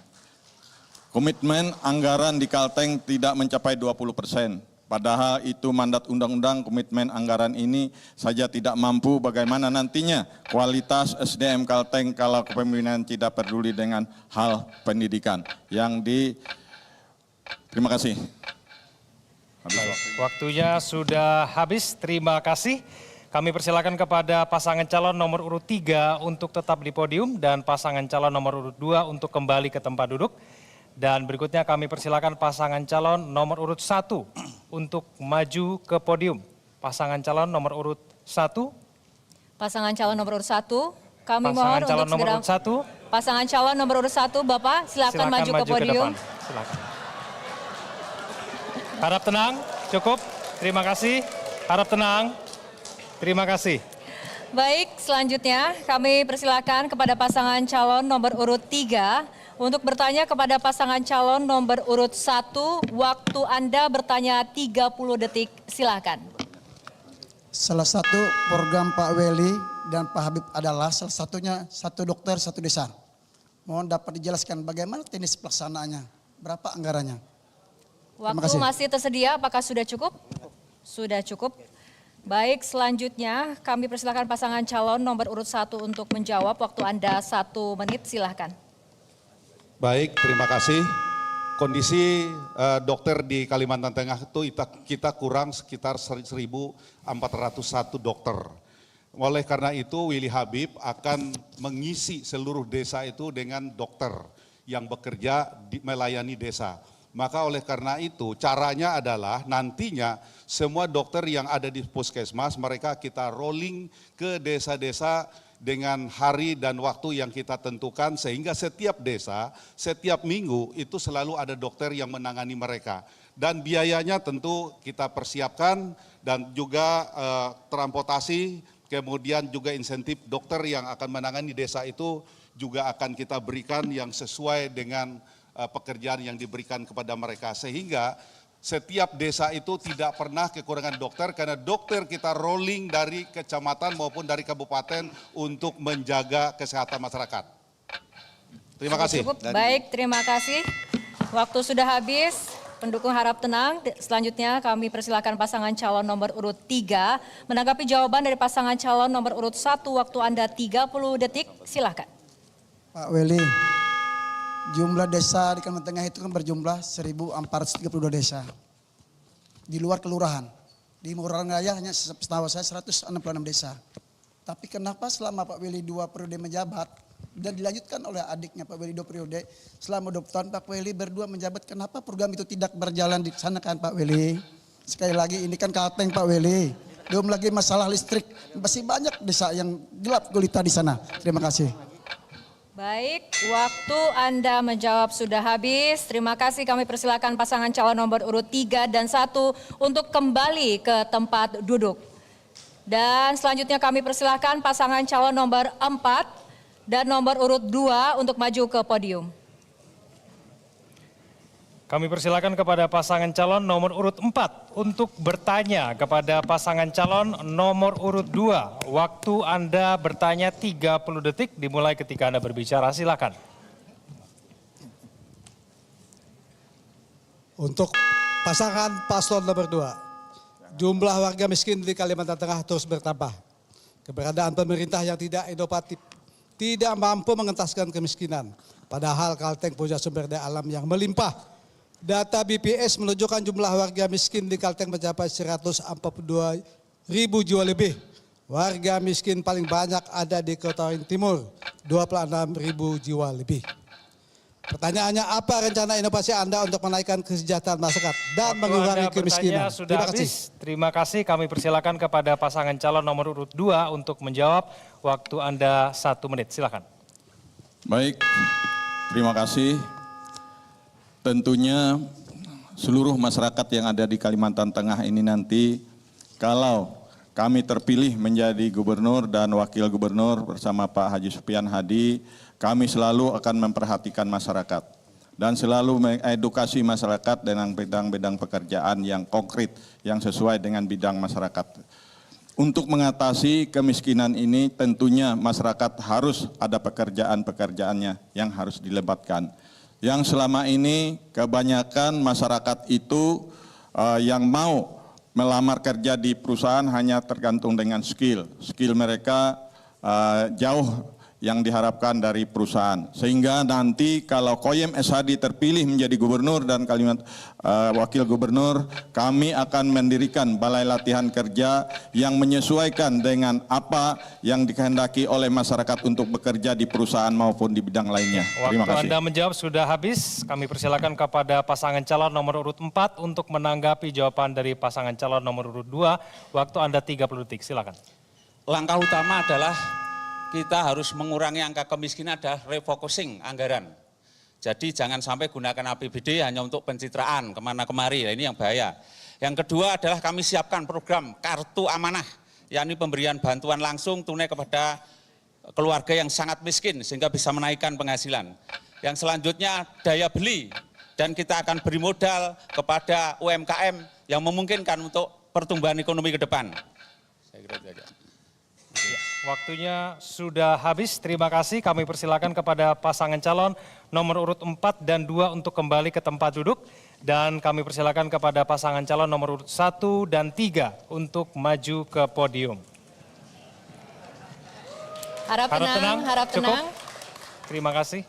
Komitmen anggaran di Kalteng tidak mencapai 20%. Padahal itu mandat undang-undang, komitmen anggaran ini saja tidak mampu, bagaimana nantinya kualitas SDM Kalteng kalau kepemimpinan tidak peduli dengan hal pendidikan. Terima kasih. Waktunya sudah habis, terima kasih. Kami persilakan kepada pasangan calon nomor urut 3 untuk tetap di podium dan pasangan calon nomor urut 2 untuk kembali ke tempat duduk. Dan berikutnya kami persilakan pasangan calon nomor urut 1 untuk maju ke podium. Pasangan calon nomor urut 1. Pasangan calon nomor urut 1, kami Pasangan mohon calon untuk nomor segera. urut 1. Pasangan calon nomor urut 1, Bapak silakan maju ke podium. depan. Silakan. Harap tenang, cukup. Terima kasih. Harap tenang. Terima kasih. Baik, selanjutnya kami persilakan kepada pasangan calon nomor urut 3 untuk bertanya kepada pasangan calon nomor urut 1. Waktu Anda bertanya 30 detik, silakan. Salah satu program Pak Weli dan Pak Habib adalah salah satunya satu dokter satu desa. Mohon dapat dijelaskan bagaimana teknis pelaksanaannya, berapa anggarannya. Waktu masih tersedia, apakah sudah cukup? Sudah cukup. Baik, selanjutnya kami persilakan pasangan calon nomor urut 1 untuk menjawab. Waktu Anda 1 menit, silakan. Baik, terima kasih. Kondisi dokter di Kalimantan Tengah itu kita kurang sekitar 1.401 dokter. Oleh karena itu Willy Habib akan mengisi seluruh desa itu dengan dokter yang bekerja melayani desa. Maka oleh karena itu caranya adalah nantinya semua dokter yang ada di puskesmas mereka kita rolling ke desa-desa dengan hari dan waktu yang kita tentukan sehingga setiap desa, setiap minggu itu selalu ada dokter yang menangani mereka. Dan biayanya tentu kita persiapkan dan juga transportasi, kemudian juga insentif dokter yang akan menangani desa itu juga akan kita berikan yang sesuai dengan pekerjaan yang diberikan kepada mereka. Sehingga setiap desa itu tidak pernah kekurangan dokter karena dokter kita rolling dari kecamatan maupun dari kabupaten untuk menjaga kesehatan masyarakat. Terima kasih. Cukup, baik, terima kasih. Waktu sudah habis, pendukung harap tenang. Selanjutnya kami persilakan pasangan calon nomor urut 3 menanggapi jawaban dari pasangan calon nomor urut 1. Waktu Anda 30 detik, silakan. Pak Weli, jumlah desa di Kalimantan Tengah itu kan berjumlah 1.432 desa. Di luar kelurahan. Di Ngurah Raya hanya setahu saya 166 desa. Tapi kenapa selama Pak Weli 2 periode menjabat dan dilanjutkan oleh adiknya Pak Weli 2 periode, selama 2 tahun Pak Weli berdua menjabat, kenapa program itu tidak berjalan di sana kan Pak Weli? Sekali lagi ini kan Kalteng Pak Weli. Belum lagi masalah listrik, masih banyak desa yang gelap gulita di sana. Terima kasih. Baik, waktu Anda menjawab sudah habis. Terima kasih, kami persilakan pasangan calon nomor urut 3 dan 1 untuk kembali ke tempat duduk. Dan selanjutnya kami persilakan pasangan calon nomor 4 dan nomor urut 2 untuk maju ke podium. Kami persilakan kepada pasangan calon nomor urut 4 untuk bertanya kepada pasangan calon nomor urut 2. Waktu Anda bertanya 30 detik dimulai ketika Anda berbicara, silakan. Untuk pasangan paslon nomor 2, jumlah warga miskin di Kalimantan Tengah terus bertambah. Keberadaan pemerintah yang tidak inovatif, tidak mampu mengentaskan kemiskinan. Padahal Kalteng punya sumber daya alam yang melimpah. Data BPS menunjukkan jumlah warga miskin di Kalteng mencapai 142.000 jiwa lebih. Warga miskin paling banyak ada di Kota Waringin Timur, 26.000 jiwa lebih. Pertanyaannya, apa rencana inovasi Anda untuk menaikkan kesejahteraan masyarakat dan mengurangi kemiskinan? Sudah habis. Terima kasih. Kami persilakan kepada pasangan calon nomor urut 2 untuk menjawab. Waktu Anda 1 menit. Silakan. Baik, terima kasih. Tentunya seluruh masyarakat yang ada di Kalimantan Tengah ini nanti, kalau kami terpilih menjadi gubernur dan wakil gubernur bersama Pak Haji Supian Hadi, kami selalu akan memperhatikan masyarakat dan selalu mengedukasi masyarakat dengan bidang-bidang pekerjaan yang konkret, yang sesuai dengan bidang masyarakat. Untuk mengatasi kemiskinan ini tentunya masyarakat harus ada pekerjaan-pekerjaannya yang harus dilebatkan. Yang selama ini kebanyakan masyarakat itu yang mau melamar kerja di perusahaan hanya tergantung dengan skill mereka jauh yang diharapkan dari perusahaan, sehingga nanti kalau Koyem S. Hadi terpilih menjadi gubernur dan wakil gubernur, kami akan mendirikan balai latihan kerja yang menyesuaikan dengan apa yang dikehendaki oleh masyarakat untuk bekerja di perusahaan maupun di bidang lainnya. Terima kasih. Waktu Anda menjawab sudah habis. Kami persilakan kepada pasangan calon nomor urut 4 untuk menanggapi jawaban dari pasangan calon nomor urut 2. Waktu Anda 30 detik, silakan. Langkah utama adalah kita harus mengurangi angka kemiskinan, ada refocusing anggaran. Jadi jangan sampai gunakan APBD hanya untuk pencitraan kemana-kemari, nah, ini yang bahaya. Yang kedua adalah kami siapkan program kartu amanah, yakni pemberian bantuan langsung tunai kepada keluarga yang sangat miskin sehingga bisa menaikkan penghasilan. Yang selanjutnya daya beli, dan kita akan beri modal kepada UMKM yang memungkinkan untuk pertumbuhan ekonomi ke depan. Saya kira itu saja. Waktunya sudah habis. Terima kasih. Kami persilakan kepada pasangan calon nomor urut 4 dan 2 untuk kembali ke tempat duduk. Dan kami persilakan kepada pasangan calon nomor urut 1 dan 3 untuk maju ke podium. Harap tenang, harap Cukup. tenang. Terima kasih.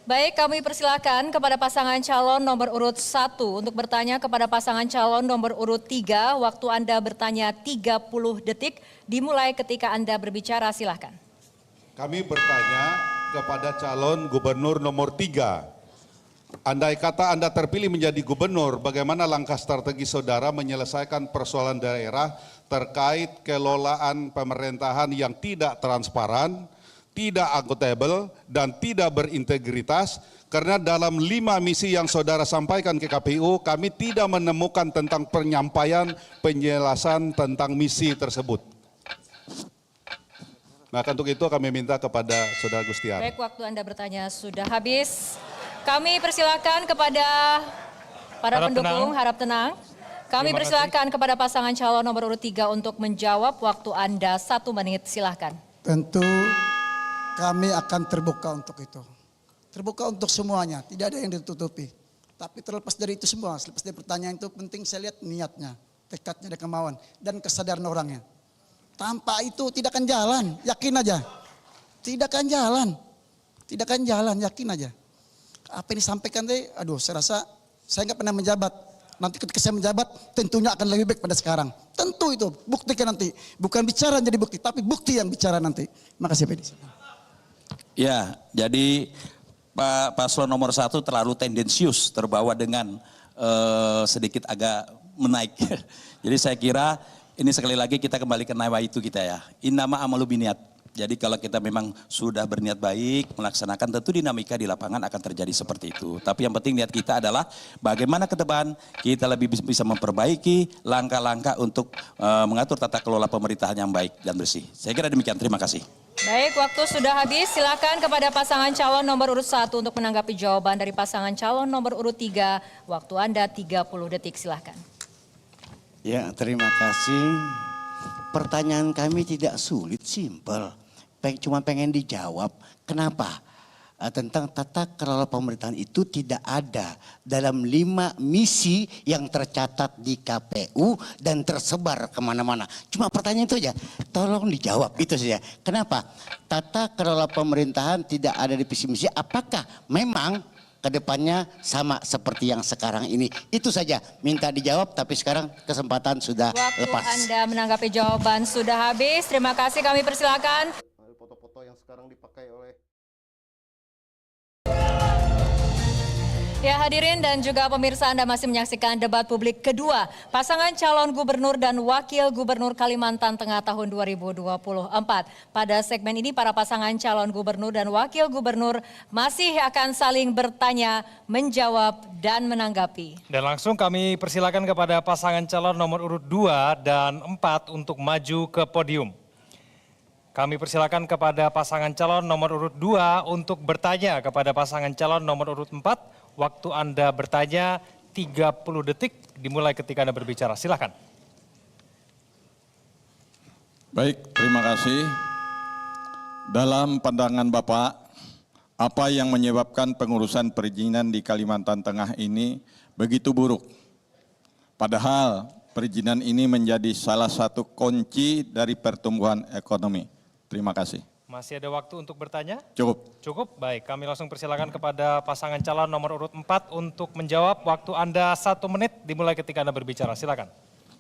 Baik, kami persilakan kepada pasangan calon nomor urut 1 untuk bertanya kepada pasangan calon nomor urut 3. Waktu Anda bertanya 30 detik, dimulai ketika Anda berbicara, silahkan. Kami bertanya kepada calon gubernur nomor 3. Andai kata Anda terpilih menjadi gubernur, bagaimana langkah strategi saudara menyelesaikan persoalan daerah terkait kelolaan pemerintahan yang tidak transparan, tidak akuntabel, dan tidak berintegritas, karena dalam 5 misi yang saudara sampaikan ke KPU, kami tidak menemukan tentang penyampaian penjelasan tentang misi tersebut. Nah, untuk itu kami minta kepada Saudara Gustiar. Baik, waktu Anda bertanya sudah habis. Kami persilakan kepada para pendukung, harap tenang. Kami persilakan kepada pasangan calon nomor urut 3 untuk menjawab. Waktu Anda 1 menit, silahkan. Tentu kami akan terbuka untuk itu. Terbuka untuk semuanya, tidak ada yang ditutupi. Tapi terlepas dari itu semua, selepas dari pertanyaan itu penting saya lihat niatnya, tekadnya dan kemauan, dan kesadaran orangnya. Tanpa itu tidak akan jalan, yakin aja. Tidak akan jalan, tidak akan jalan, yakin aja. Apa yang disampaikan tadi, aduh saya rasa saya nggak pernah menjabat. Nanti ketika saya menjabat tentunya akan lebih baik pada sekarang. Tentu itu, buktikan nanti. Bukan bicara jadi bukti, tapi bukti yang bicara nanti. Makasih Pak. Ya, jadi Pak Paslon nomor 1 terlalu tendensius, terbawa dengan sedikit agak menaik. Jadi saya kira ini sekali lagi kita kembali ke nawa itu kita ya. Innama amalu biniat. Jadi kalau kita memang sudah berniat baik melaksanakan, tentu dinamika di lapangan akan terjadi seperti itu. Tapi yang penting niat kita adalah bagaimana ke depan kita lebih bisa memperbaiki langkah-langkah untuk mengatur tata kelola pemerintahan yang baik dan bersih. Saya kira demikian, terima kasih. Baik, waktu sudah habis. Silakan kepada pasangan calon nomor urut 1 untuk menanggapi jawaban dari pasangan calon nomor urut 3. Waktu Anda 30 detik, silakan. Ya, terima kasih. Pertanyaan kami tidak sulit, simpel. Cuma pengen dijawab. Kenapa? Tentang tata kelola pemerintahan itu tidak ada dalam 5 misi yang tercatat di KPU dan tersebar kemana-mana. Cuma pertanyaan itu aja, tolong dijawab itu saja. Kenapa? Tata kelola pemerintahan tidak ada di visi misi, apakah memang kedepannya sama seperti yang sekarang ini? Itu saja, minta dijawab, tapi sekarang kesempatan sudah Waktu lepas. Anda menanggapi jawaban sudah habis. Terima kasih, kami persilakan. Foto-foto yang sekarang dipakai oleh Ya, hadirin dan juga pemirsa, Anda masih menyaksikan debat publik kedua pasangan calon gubernur dan wakil gubernur Kalimantan Tengah tahun 2024. Pada segmen ini para pasangan calon gubernur dan wakil gubernur masih akan saling bertanya, menjawab dan menanggapi. Dan langsung kami persilakan kepada pasangan calon nomor urut 2 dan 4 untuk maju ke podium. Kami persilakan kepada pasangan calon nomor urut 2 untuk bertanya kepada pasangan calon nomor urut 4. Waktu Anda bertanya 30 detik dimulai ketika Anda berbicara. Silakan. Baik, terima kasih. Dalam pandangan Bapak, apa yang menyebabkan pengurusan perizinan di Kalimantan Tengah ini begitu buruk? Padahal perizinan ini menjadi salah satu kunci dari pertumbuhan ekonomi. Terima kasih. Masih ada waktu untuk bertanya? Cukup. Cukup, baik. Kami langsung persilakan kepada pasangan calon nomor urut 4 untuk menjawab. Waktu Anda 1 menit dimulai ketika Anda berbicara. Silakan.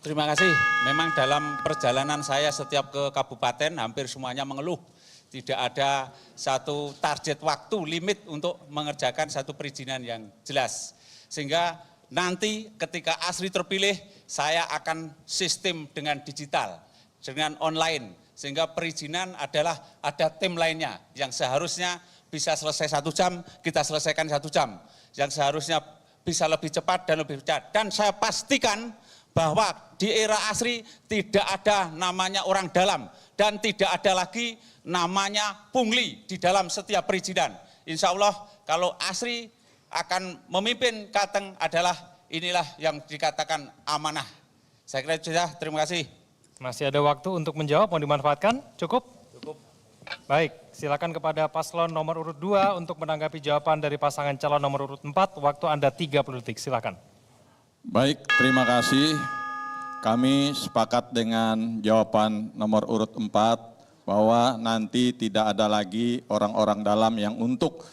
Terima kasih. Memang dalam perjalanan saya setiap ke kabupaten hampir semuanya mengeluh. Tidak ada satu target waktu limit untuk mengerjakan satu perizinan yang jelas. Sehingga nanti ketika ASRI terpilih, saya akan sistem dengan digital, dengan online. Sehingga perizinan adalah ada tim lainnya yang seharusnya bisa selesai 1 jam, kita selesaikan 1 jam. Yang seharusnya bisa lebih cepat dan lebih cepat. Dan saya pastikan bahwa di era ASRI tidak ada namanya orang dalam dan tidak ada lagi namanya pungli di dalam setiap perizinan. Insya Allah kalau ASRI akan memimpin Kateng adalah inilah yang dikatakan amanah. Saya kira itu saja, terima kasih. Masih ada waktu untuk menjawab, mau dimanfaatkan? Cukup? Cukup. Baik, silakan kepada paslon nomor urut 2 untuk menanggapi jawaban dari pasangan calon nomor urut 4. Waktu Anda 30 detik, silakan. Baik, terima kasih. Kami sepakat dengan jawaban nomor urut 4 bahwa nanti tidak ada lagi orang-orang dalam yang untuk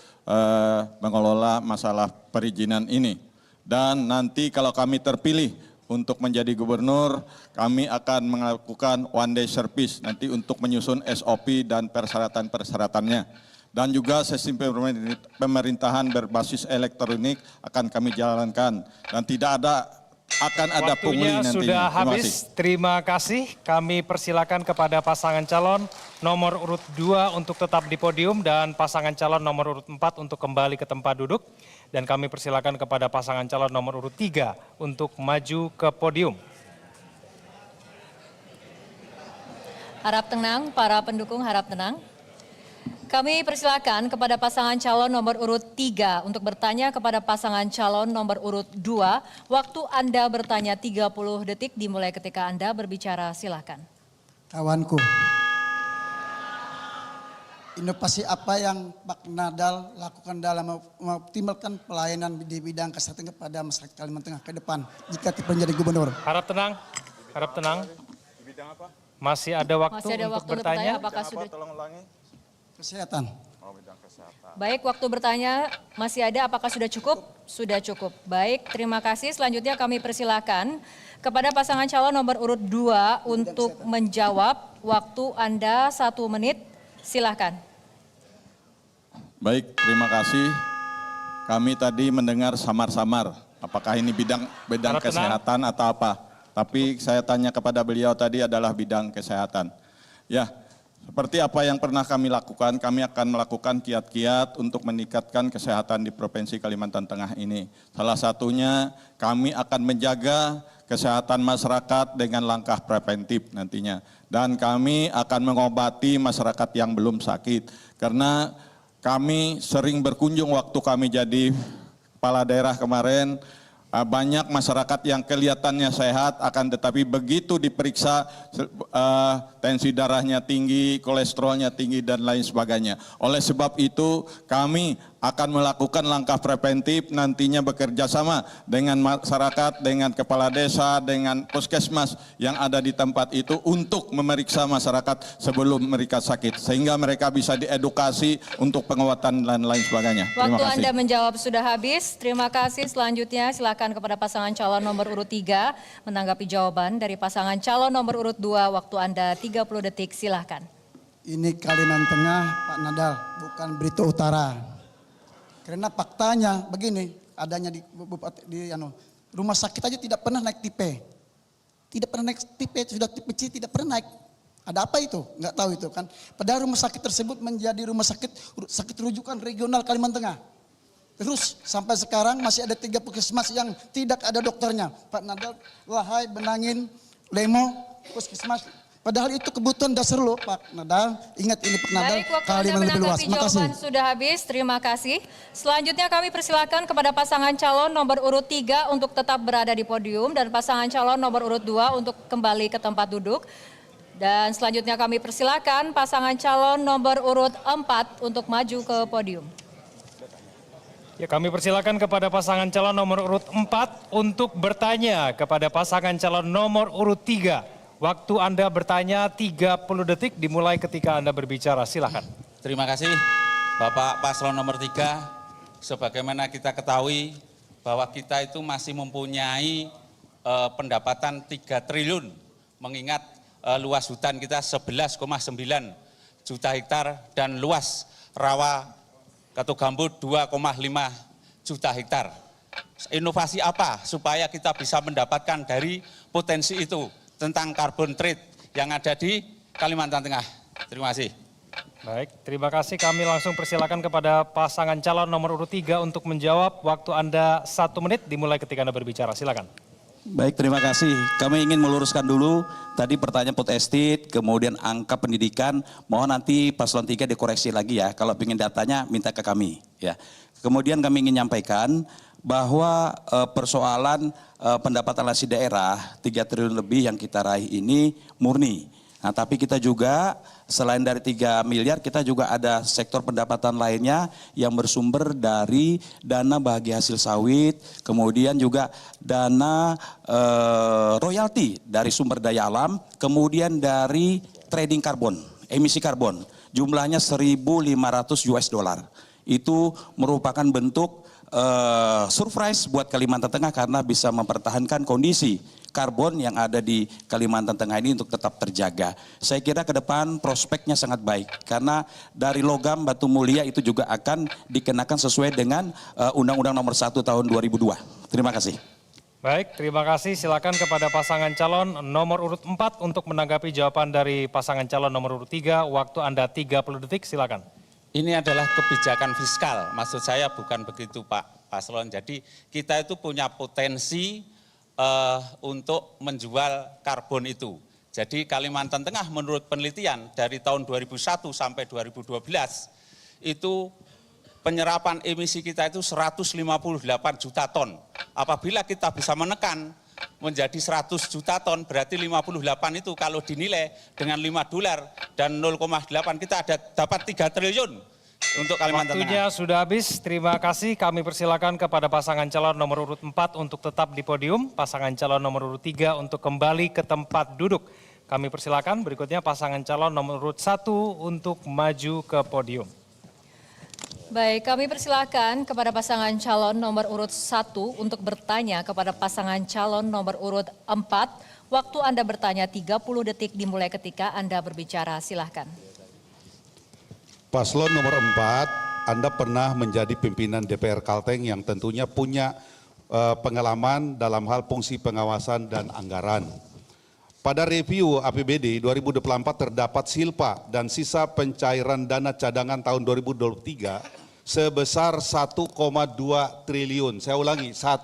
mengelola masalah perizinan ini. Dan nanti kalau kami terpilih untuk menjadi gubernur, kami akan melakukan one day service nanti untuk menyusun SOP dan persyaratan-persyaratannya. Dan juga sistem pemerintahan berbasis elektronik akan kami jalankan. Dan tidak akan ada pungli nanti. Waktunya sudah habis, terima kasih. Kami persilakan kepada pasangan calon nomor urut 2 untuk tetap di podium dan pasangan calon nomor urut 4 untuk kembali ke tempat duduk. Dan kami persilakan kepada pasangan calon nomor urut 3 untuk maju ke podium. Harap tenang, para pendukung harap tenang. Kami persilakan kepada pasangan calon nomor urut 3 untuk bertanya kepada pasangan calon nomor urut 2. Waktu Anda bertanya 30 detik dimulai ketika Anda berbicara, silakan. Kawanku, inovasi apa yang Pak Nadal lakukan dalam mengoptimalkan pelayanan di bidang kesehatan kepada masyarakat Kalimantan Tengah ke depan jika menjadi gubernur? Harap tenang, harap tenang. Di bidang apa? Masih ada waktu Masih ada untuk waktu untuk bertanya, bertanya. apakah sudah... Tolong ulangi. Kesehatan. Oh, bidang kesehatan. Baik, waktu bertanya masih ada, apakah sudah cukup? Sudah cukup. Baik, terima kasih. Selanjutnya kami persilakan kepada pasangan calon nomor urut 2 untuk menjawab. Waktu Anda 1 menit, silakan. Baik, terima kasih. Kami tadi mendengar samar-samar, apakah ini bidang Harap kesehatan atau apa. Tapi saya tanya kepada beliau tadi adalah bidang kesehatan. Ya, Seperti apa yang pernah kami lakukan, kami akan melakukan kiat-kiat untuk meningkatkan kesehatan di Provinsi Kalimantan Tengah ini. Salah satunya kami akan menjaga kesehatan masyarakat dengan langkah preventif nantinya. Dan kami akan mengobati masyarakat yang belum sakit. Karena kami sering berkunjung waktu kami jadi kepala daerah kemarin, banyak masyarakat yang kelihatannya sehat akan tetapi begitu diperiksa tensi darahnya tinggi, kolesterolnya tinggi dan lain sebagainya. Oleh sebab itu kami akan melakukan langkah preventif nantinya bekerja sama dengan masyarakat, dengan kepala desa, dengan puskesmas yang ada di tempat itu untuk memeriksa masyarakat sebelum mereka sakit sehingga mereka bisa diedukasi untuk penguatan dan lain sebagainya. Terima Waktu kasih. Anda menjawab sudah habis. Terima kasih. Selanjutnya silakan kepada pasangan calon nomor urut 3 menanggapi jawaban dari pasangan calon nomor urut 2. Waktu Anda 30 detik, silahkan. Ini Kalimantan Tengah, Pak Nadal, bukan Berita Utara. Karena faktanya begini, adanya di rumah sakit aja tidak pernah naik tipe. Tidak pernah naik tipe, sudah tipe C tidak pernah naik. Ada apa itu? Enggak tahu itu kan. Padahal rumah sakit tersebut menjadi rumah sakit rujukan regional Kalimantan Tengah. Terus sampai sekarang masih ada 3 puskesmas yang tidak ada dokternya. Pak Nadal, Lahai, Benangin, Lemo, puskesmas. Padahal itu kebutuhan dasar loh Pak Nadal. Ingat ini Pak Nadal, Baik, waktu Anda Kalimantan lebih luas. menanggapi Terima kasih. jawaban sudah habis. Terima kasih. Selanjutnya kami persilakan kepada pasangan calon nomor urut 3 untuk tetap berada di podium dan pasangan calon nomor urut 2 untuk kembali ke tempat duduk. Dan selanjutnya kami persilakan pasangan calon nomor urut 4 untuk maju ke podium. Ya, kami persilakan kepada pasangan calon nomor urut 4 untuk bertanya kepada pasangan calon nomor urut 3. Waktu Anda bertanya 30 detik dimulai ketika Anda berbicara. Silakan. Terima kasih Bapak Paslon nomor 3. Sebagaimana kita ketahui bahwa kita itu masih mempunyai pendapatan 3 triliun mengingat luas hutan kita 11,9 juta hektar dan luas rawa Katu Gambut 2,5 juta hektar. Inovasi apa supaya kita bisa mendapatkan dari potensi itu tentang carbon trade yang ada di Kalimantan Tengah. Terima kasih. Baik, terima kasih. Kami langsung persilakan kepada pasangan calon nomor urut 3 untuk menjawab. Waktu Anda 1 menit dimulai ketika Anda berbicara. Silakan. Baik, terima kasih. Kami ingin meluruskan dulu tadi pertanyaan food estate, kemudian angka pendidikan. Mohon nanti paslon 3 dikoreksi lagi ya. Kalau ingin datanya minta ke kami ya. Kemudian kami ingin nyampaikan bahwa persoalan pendapatan alokasi daerah 3 triliun lebih yang kita raih ini murni. Nah, tapi kita juga selain dari 3 miliar kita juga ada sektor pendapatan lainnya yang bersumber dari dana bahagia hasil sawit, kemudian juga dana royalti dari sumber daya alam, kemudian dari trading karbon, emisi karbon. Jumlahnya 1.500 US dollar. Itu merupakan bentuk surprise buat Kalimantan Tengah karena bisa mempertahankan kondisi karbon yang ada di Kalimantan Tengah ini untuk tetap terjaga. Saya kira ke depan prospeknya sangat baik karena dari logam batu mulia itu juga akan dikenakan sesuai dengan Undang-Undang Nomor 1 Tahun 2002. Terima kasih. Baik, terima kasih. Silakan kepada pasangan calon nomor urut 4 untuk menanggapi jawaban dari pasangan calon nomor urut 3. Waktu Anda 30 detik, silakan. Ini adalah kebijakan fiskal, maksud saya bukan begitu Pak Paslon. Jadi kita itu punya potensi untuk menjual karbon itu. Jadi Kalimantan Tengah menurut penelitian dari tahun 2001 sampai 2012 itu penyerapan emisi kita itu 158 juta ton. Apabila kita bisa menekan menjadi 100 juta ton, berarti 58 itu kalau dinilai dengan $5 dan 0,8 kita ada dapat 3 triliun untuk Kalimantan Tengah. Waktunya sudah habis. Terima kasih. Kami persilakan kepada pasangan calon nomor urut 4 untuk tetap di podium, pasangan calon nomor urut 3 untuk kembali ke tempat duduk. Kami persilakan berikutnya pasangan calon nomor urut 1 untuk maju ke podium. Baik, kami persilakan kepada pasangan calon nomor urut 1 untuk bertanya kepada pasangan calon nomor urut 4. Waktu Anda bertanya 30 detik dimulai ketika Anda berbicara. Silahkan. Paslon nomor 4, Anda pernah menjadi pimpinan DPR Kalteng yang tentunya punya pengalaman dalam hal fungsi pengawasan dan anggaran. pada review APBD 2024 terdapat silpa dan sisa pencairan dana cadangan tahun 2023 sebesar 1,2 triliun. Saya ulangi, 1,2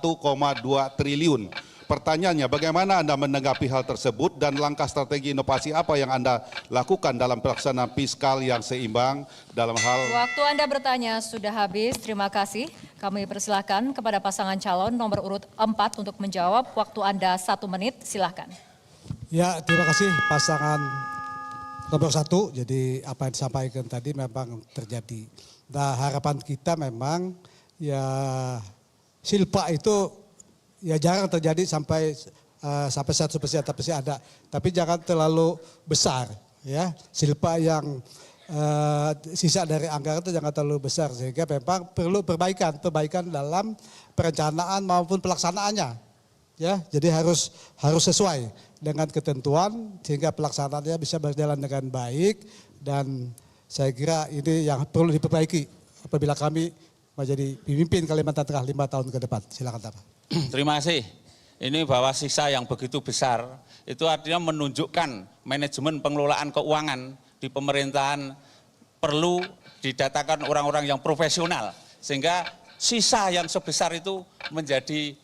triliun. Pertanyaannya, bagaimana Anda menanggapi hal tersebut dan langkah strategi inovasi apa yang Anda lakukan dalam pelaksanaan fiskal yang seimbang dalam hal... Waktu Anda bertanya sudah habis, terima kasih. Kami persilahkan kepada pasangan calon nomor urut 4 untuk menjawab. Waktu Anda 1 menit, silahkan. Ya, terima kasih pasangan nomor 1. Jadi apa yang disampaikan tadi memang terjadi. Nah, harapan kita memang ya silpa itu ya jarang terjadi sampai 100%, tapi sih ada. Tapi jangan terlalu besar ya. Silpa yang sisa dari anggaran itu jangan terlalu besar, sehingga memang perlu perbaikan dalam perencanaan maupun pelaksanaannya. Ya, jadi harus sesuai dengan ketentuan sehingga pelaksanaannya bisa berjalan dengan baik, dan saya kira ini yang perlu diperbaiki apabila kami menjadi pemimpin Kalimantan Tengah 5 tahun ke depan. Silakan Bapak. Terima kasih. Ini bahwa sisa yang begitu besar itu artinya menunjukkan manajemen pengelolaan keuangan di pemerintahan perlu didatakan orang-orang yang profesional, sehingga sisa yang sebesar itu menjadi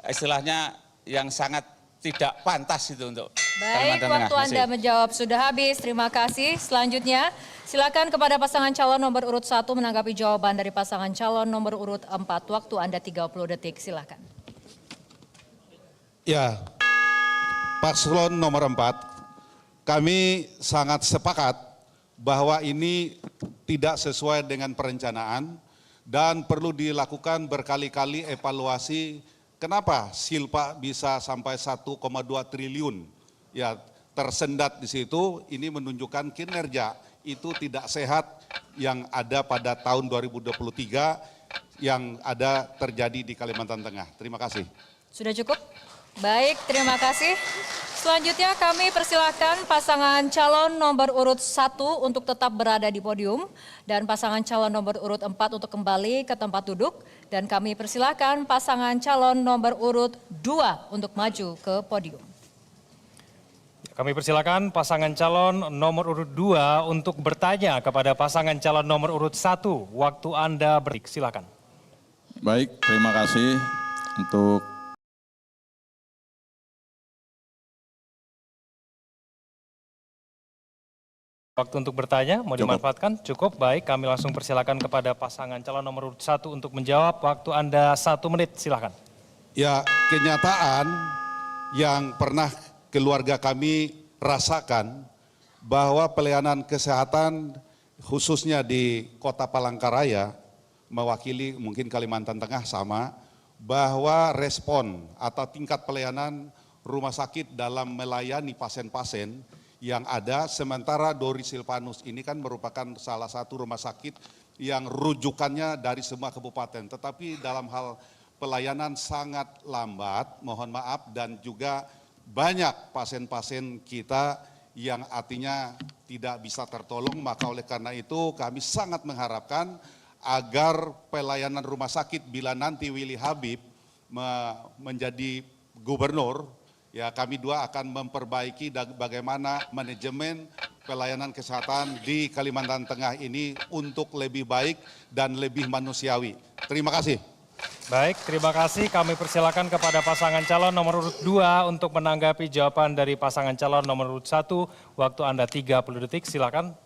istilahnya yang sangat tidak pantas itu untuk Baik, Kalimantan waktu Tengah. Anda menjawab sudah habis. Terima kasih. Selanjutnya, silakan kepada pasangan calon nomor urut 1 menanggapi jawaban dari pasangan calon nomor urut 4. Waktu Anda 30 detik, silakan. Ya, paslon nomor 4, kami sangat sepakat bahwa ini tidak sesuai dengan perencanaan dan perlu dilakukan berkali-kali evaluasi. Kenapa silpa bisa sampai 1,2 triliun? Ya, tersendat di situ. Ini menunjukkan kinerja itu tidak sehat yang ada pada tahun 2023 yang ada terjadi di Kalimantan Tengah. Terima kasih. Sudah cukup? Baik, terima kasih. Selanjutnya kami persilakan pasangan calon nomor urut 1 untuk tetap berada di podium dan pasangan calon nomor urut 4 untuk kembali ke tempat duduk, dan kami persilakan pasangan calon nomor urut 2 untuk maju ke podium. Kami persilakan pasangan calon nomor urut 2 untuk bertanya kepada pasangan calon nomor urut 1. Waktu Anda beri, silakan. Baik, terima kasih untuk Waktu untuk bertanya mau dimanfaatkan? Cukup, baik. Kami langsung persilakan kepada pasangan calon nomor urut 1 untuk menjawab. Waktu Anda 1 menit, silakan. Ya, kenyataan yang pernah keluarga kami rasakan bahwa pelayanan kesehatan khususnya di Kota Palangkaraya, mewakili mungkin Kalimantan Tengah sama, bahwa respon atau tingkat pelayanan rumah sakit dalam melayani pasien-pasien yang ada, sementara Dori Silvanus ini kan merupakan salah satu rumah sakit yang rujukannya dari semua kabupaten, tetapi dalam hal pelayanan sangat lambat, mohon maaf, dan juga banyak pasien-pasien kita yang artinya tidak bisa tertolong. Maka oleh karena itu kami sangat mengharapkan agar pelayanan rumah sakit bila nanti Willy Habib menjadi gubernur, ya kami dua akan memperbaiki bagaimana manajemen pelayanan kesehatan di Kalimantan Tengah ini untuk lebih baik dan lebih manusiawi. Terima kasih. Baik, terima kasih. Kami persilakan kepada pasangan calon nomor urut 2 untuk menanggapi jawaban dari pasangan calon nomor urut 1. Waktu Anda 30 detik, silakan.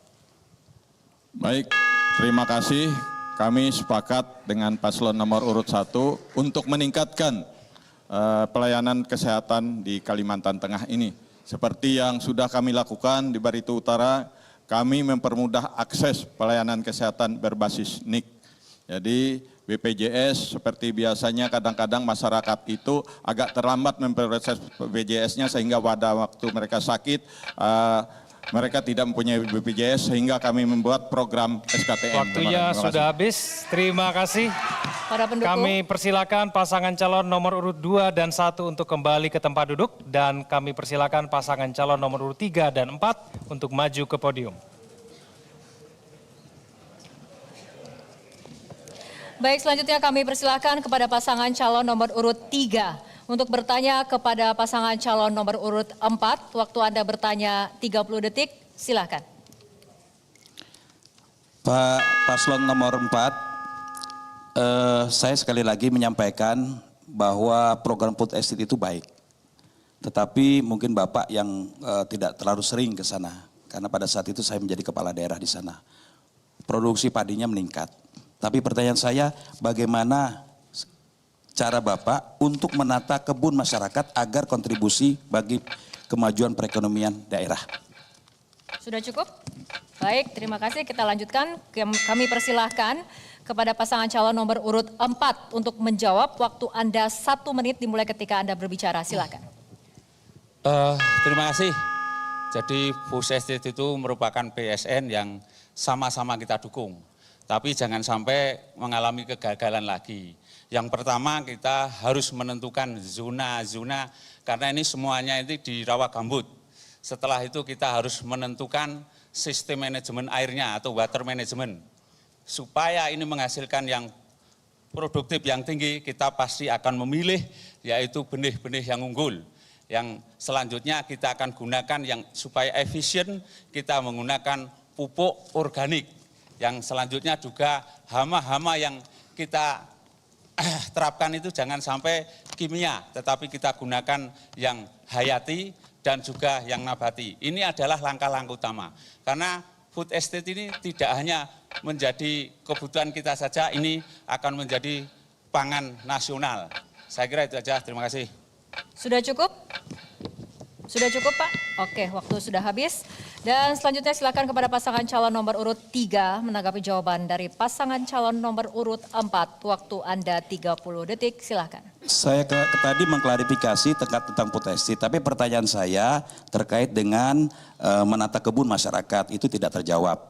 Baik, terima kasih. Kami sepakat dengan paslon nomor urut 1 untuk meningkatkan pelayanan kesehatan di Kalimantan Tengah ini. Seperti yang sudah kami lakukan di Barito Utara, kami mempermudah akses pelayanan kesehatan berbasis NIK. Jadi BPJS seperti biasanya kadang-kadang masyarakat itu agak terlambat memproses BPJS-nya sehingga pada waktu mereka sakit mereka tidak mempunyai BPJS, sehingga kami membuat program SKTM. Waktunya sudah habis. Terima kasih. Para pendukung. Kami persilakan pasangan calon nomor urut 2 dan 1 untuk kembali ke tempat duduk, dan kami persilakan pasangan calon nomor urut 3 dan 4 untuk maju ke podium. Baik, selanjutnya kami persilakan kepada pasangan calon nomor urut 3 Untuk bertanya kepada pasangan calon nomor urut 4, waktu Anda bertanya 30 detik, silakan. Pak Paslon nomor 4, saya sekali lagi menyampaikan bahwa program food estate itu baik. Tetapi mungkin Bapak yang tidak terlalu sering ke sana, karena pada saat itu saya menjadi kepala daerah di sana. Produksi padinya meningkat. Tapi pertanyaan saya, bagaimana cara Bapak untuk menata kebun masyarakat agar kontribusi bagi kemajuan perekonomian daerah? Sudah cukup? Baik, terima kasih. Kita lanjutkan. Kami persilahkan kepada pasangan calon nomor urut 4 untuk menjawab. Waktu Anda 1 menit dimulai ketika Anda berbicara. Silakan. Terima kasih. Jadi food estate itu merupakan PSN yang sama-sama kita dukung. Tapi jangan sampai mengalami kegagalan lagi. Yang pertama kita harus menentukan zona-zona karena ini semuanya itu di rawa gambut. Setelah itu kita harus menentukan sistem manajemen airnya atau water management. Supaya ini menghasilkan yang produktif yang tinggi, kita pasti akan memilih yaitu benih-benih yang unggul. Yang selanjutnya kita akan gunakan yang supaya efisien, kita menggunakan pupuk organik. Yang selanjutnya juga hama-hama yang kita terapkan itu jangan sampai kimia, tetapi kita gunakan yang hayati dan juga yang nabati. Ini adalah langkah-langkah utama. Karena food estate ini tidak hanya menjadi kebutuhan kita saja, ini akan menjadi pangan nasional. Saya kira itu saja, terima kasih. Sudah cukup? Sudah cukup Pak? Oke, waktu sudah habis. Dan selanjutnya silakan kepada pasangan calon nomor urut 3 menanggapi jawaban dari pasangan calon nomor urut 4. Waktu Anda 30 detik, silakan. Saya tadi mengklarifikasi tentang food estate, tapi pertanyaan saya terkait dengan menata kebun masyarakat itu tidak terjawab.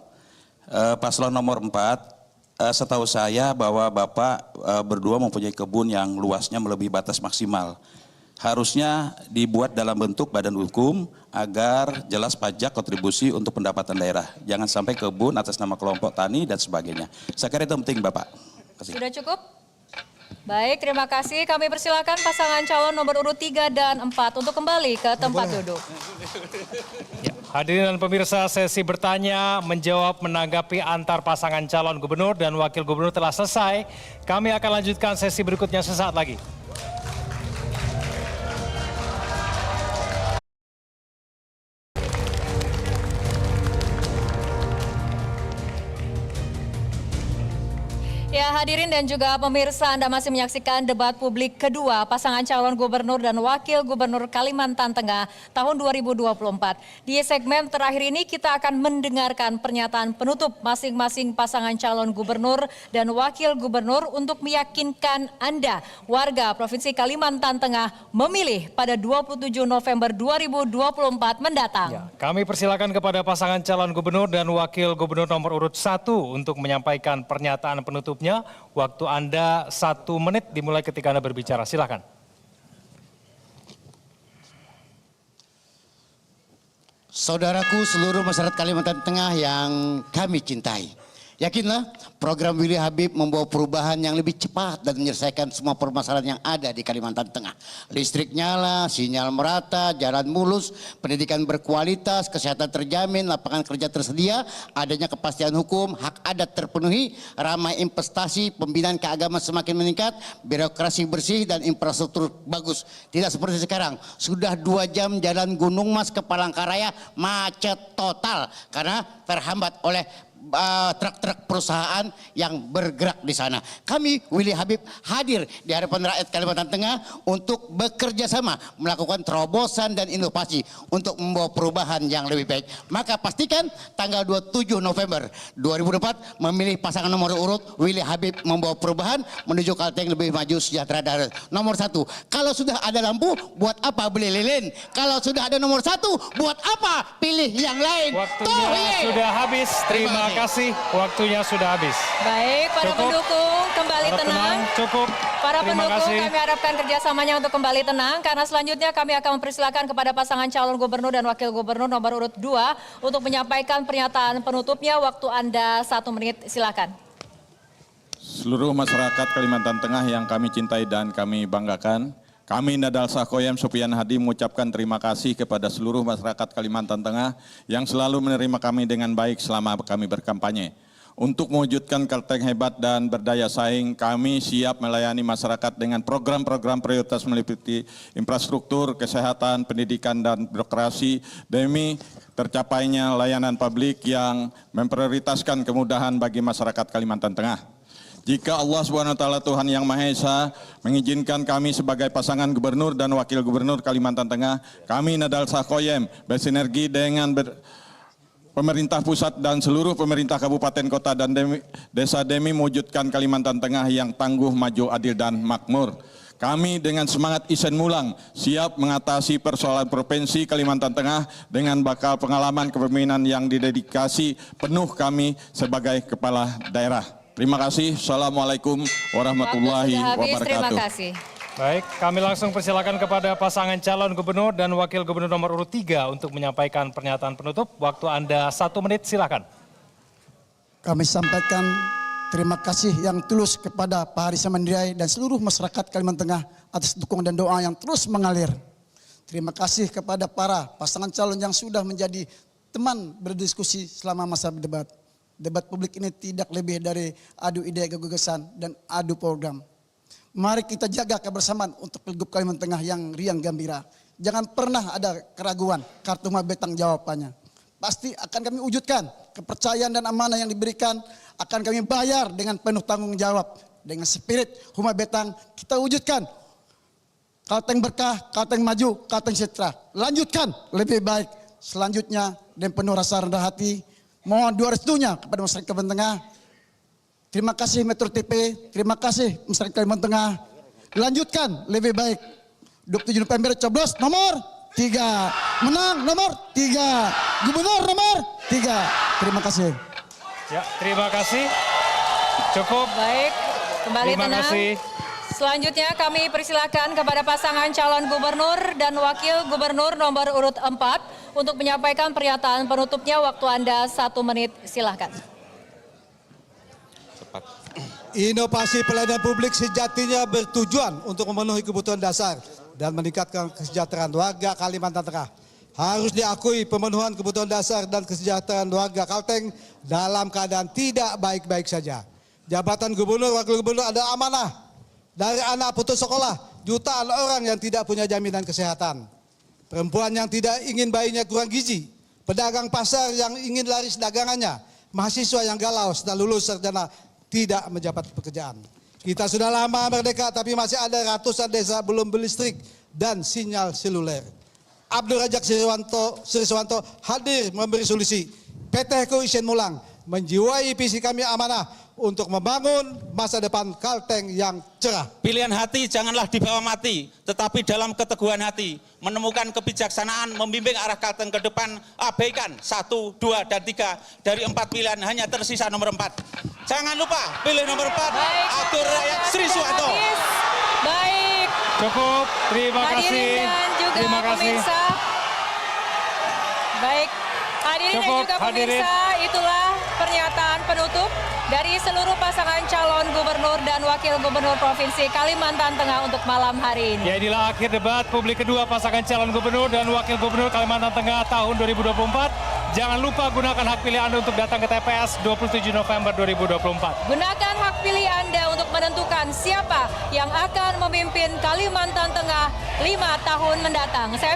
Paslon nomor 4, setahu saya bahwa Bapak berdua mempunyai kebun yang luasnya melebihi batas maksimal. Harusnya dibuat dalam bentuk badan hukum agar jelas pajak kontribusi untuk pendapatan daerah. Jangan sampai kebun atas nama kelompok tani dan sebagainya. Saya kira itu penting Bapak. Sudah cukup? Baik, terima kasih. Kami persilakan pasangan calon nomor urut 3 dan 4 untuk kembali ke tempat duduk. Ya, hadirin dan pemirsa, sesi bertanya, menjawab, menanggapi antar pasangan calon gubernur dan wakil gubernur telah selesai. Kami akan lanjutkan sesi berikutnya sesaat lagi. Ya, hadirin dan juga pemirsa, Anda masih menyaksikan debat publik kedua pasangan calon gubernur dan wakil gubernur Kalimantan Tengah tahun 2024. Di segmen terakhir ini kita akan mendengarkan pernyataan penutup masing-masing pasangan calon gubernur dan wakil gubernur untuk meyakinkan Anda, warga Provinsi Kalimantan Tengah, memilih pada 27 November 2024 mendatang. Ya, kami persilakan kepada pasangan calon gubernur dan wakil gubernur nomor urut 1 untuk menyampaikan pernyataan penutupnya. Waktu Anda 1 menit dimulai ketika Anda berbicara. Silakan. Saudaraku seluruh masyarakat Kalimantan Tengah yang kami cintai. Yakinlah program Willy Habib membawa perubahan yang lebih cepat dan menyelesaikan semua permasalahan yang ada di Kalimantan Tengah. Listrik nyala, sinyal merata, jalan mulus, pendidikan berkualitas, kesehatan terjamin, lapangan kerja tersedia, adanya kepastian hukum, hak adat terpenuhi, ramai investasi, pembinaan keagamaan semakin meningkat, birokrasi bersih dan infrastruktur bagus. Tidak seperti sekarang, sudah 2 jam jalan Gunung Mas ke Palangkaraya macet total karena terhambat oleh truk-truk perusahaan yang bergerak di sana. Kami Willy Habib hadir di hadapan rakyat Kalimantan Tengah untuk bekerja sama melakukan terobosan dan inovasi untuk membawa perubahan yang lebih baik. Maka pastikan tanggal 27 November 2024 memilih pasangan nomor urut Willy Habib membawa perubahan menuju Kalteng lebih maju sejahtera dan nomor 1. Kalau sudah ada lampu, buat apa beli lilin? Kalau sudah ada nomor 1, buat apa pilih yang lain? Waktunya sudah habis. Terima kasih, waktunya sudah habis. Baik, para Cukup. pendukung kembali Para tenang. Cukup. Para Terima pendukung kasih. kami harapkan kerjasamanya untuk kembali tenang karena selanjutnya kami akan mempersilakan kepada pasangan calon gubernur dan wakil gubernur nomor urut 2 untuk menyampaikan pernyataan penutupnya. Waktu Anda 1 menit, silakan. Seluruh masyarakat Kalimantan Tengah yang kami cintai dan kami banggakan, Kami Nadal Sakoyem Sofian Hadi mengucapkan terima kasih kepada seluruh masyarakat Kalimantan Tengah yang selalu menerima kami dengan baik selama kami berkampanye. Untuk mewujudkan Kalteng hebat dan berdaya saing, kami siap melayani masyarakat dengan program-program prioritas meliputi infrastruktur, kesehatan, pendidikan, dan birokrasi demi tercapainya layanan publik yang memprioritaskan kemudahan bagi masyarakat Kalimantan Tengah. Jika Allah SWT Tuhan Yang Maha Esa mengizinkan kami sebagai pasangan gubernur dan wakil gubernur Kalimantan Tengah, kami Nadal Sakoyem bersinergi dengan pemerintah pusat dan seluruh pemerintah kabupaten kota dan desa demi mewujudkan Kalimantan Tengah yang tangguh, maju, adil, dan makmur. Kami dengan semangat Isen Mulang siap mengatasi persoalan provinsi Kalimantan Tengah dengan bakal pengalaman kepemimpinan yang didedikasi penuh kami sebagai kepala daerah. Terima kasih. Assalamualaikum warahmatullahi wabarakatuh. Terima kasih. Baik, kami langsung persilakan kepada pasangan calon gubernur dan wakil gubernur nomor urut 3 untuk menyampaikan pernyataan penutup. Waktu Anda 1 menit, silakan. Kami sampaikan terima kasih yang tulus kepada Pak Haris Samandiai dan seluruh masyarakat Kalimantan Tengah atas dukungan dan doa yang terus mengalir. Terima kasih kepada para pasangan calon yang sudah menjadi teman berdiskusi selama masa debat. Debat publik ini tidak lebih dari adu ide gagasan dan adu program. Mari kita jaga kebersamaan untuk Pilgub Kalimantan Tengah yang riang gembira. Jangan pernah ada keraguan, kartu Huma Betang jawabannya. Pasti akan kami wujudkan, kepercayaan dan amanah yang diberikan akan kami bayar dengan penuh tanggung jawab. Dengan spirit Huma Betang kita wujudkan. Kalteng berkah, Kalteng maju, Kalteng sejahtera. Lanjutkan lebih baik. Selanjutnya dengan penuh rasa rendah hati, mohon doa restunya kepada masyarakat Kalimantan Tengah. Terima kasih Metro TV, terima kasih masyarakat Kalimantan Tengah. Lanjutkan lebih baik. 27 November coblos nomor 3. Menang nomor 3. Gubernur nomor 3. Terima kasih. Ya, terima kasih. Cukup. Baik, kembali Terima tenang. kasih. Selanjutnya kami persilakan kepada pasangan calon gubernur dan wakil gubernur nomor urut 4 untuk menyampaikan pernyataan penutupnya. Waktu Anda 1 menit, silahkan. Inovasi pelayanan publik sejatinya bertujuan untuk memenuhi kebutuhan dasar dan meningkatkan kesejahteraan warga Kalimantan Tengah. Harus diakui pemenuhan kebutuhan dasar dan kesejahteraan warga Kalteng dalam keadaan tidak baik-baik saja. Jabatan gubernur, wakil gubernur adalah amanah dari anak putus sekolah, jutaan orang yang tidak punya jaminan kesehatan. Perempuan yang tidak ingin bayinya kurang gizi, pedagang pasar yang ingin laris dagangannya, mahasiswa yang galau setelah lulus sarjana tidak mendapat pekerjaan. Kita sudah lama merdeka tapi masih ada ratusan desa belum berlistrik dan sinyal seluler. Abdul Rajak Sriswanto hadir memberi solusi. PT Heko Isen Mulang menjiwai visi kami amanah untuk membangun masa depan Kalteng yang cerah. Pilihan hati janganlah dibawa mati, tetapi dalam keteguhan hati, menemukan kebijaksanaan, membimbing arah Kalteng ke depan, abaikan 1, 2, dan 3 dari 4 pilihan, hanya tersisa nomor 4. Jangan lupa, pilih nomor 4, Abdul Rajak Sriswanto. Baik. Cukup, terima kasih. Hadirin dan juga Terima kasih. pemirsa. Baik, hadirin Cukup, dan juga hadirin. pemirsa, itulah pernyataan penutup dari seluruh pasangan calon gubernur dan wakil gubernur Provinsi Kalimantan Tengah untuk malam hari ini. Ya, inilah akhir debat publik kedua pasangan calon gubernur dan wakil gubernur Kalimantan Tengah tahun 2024. Jangan lupa gunakan hak pilih Anda untuk datang ke TPS 27 November 2024. Gunakan hak pilih Anda untuk menentukan siapa yang akan memimpin Kalimantan Tengah 5 tahun mendatang. Saya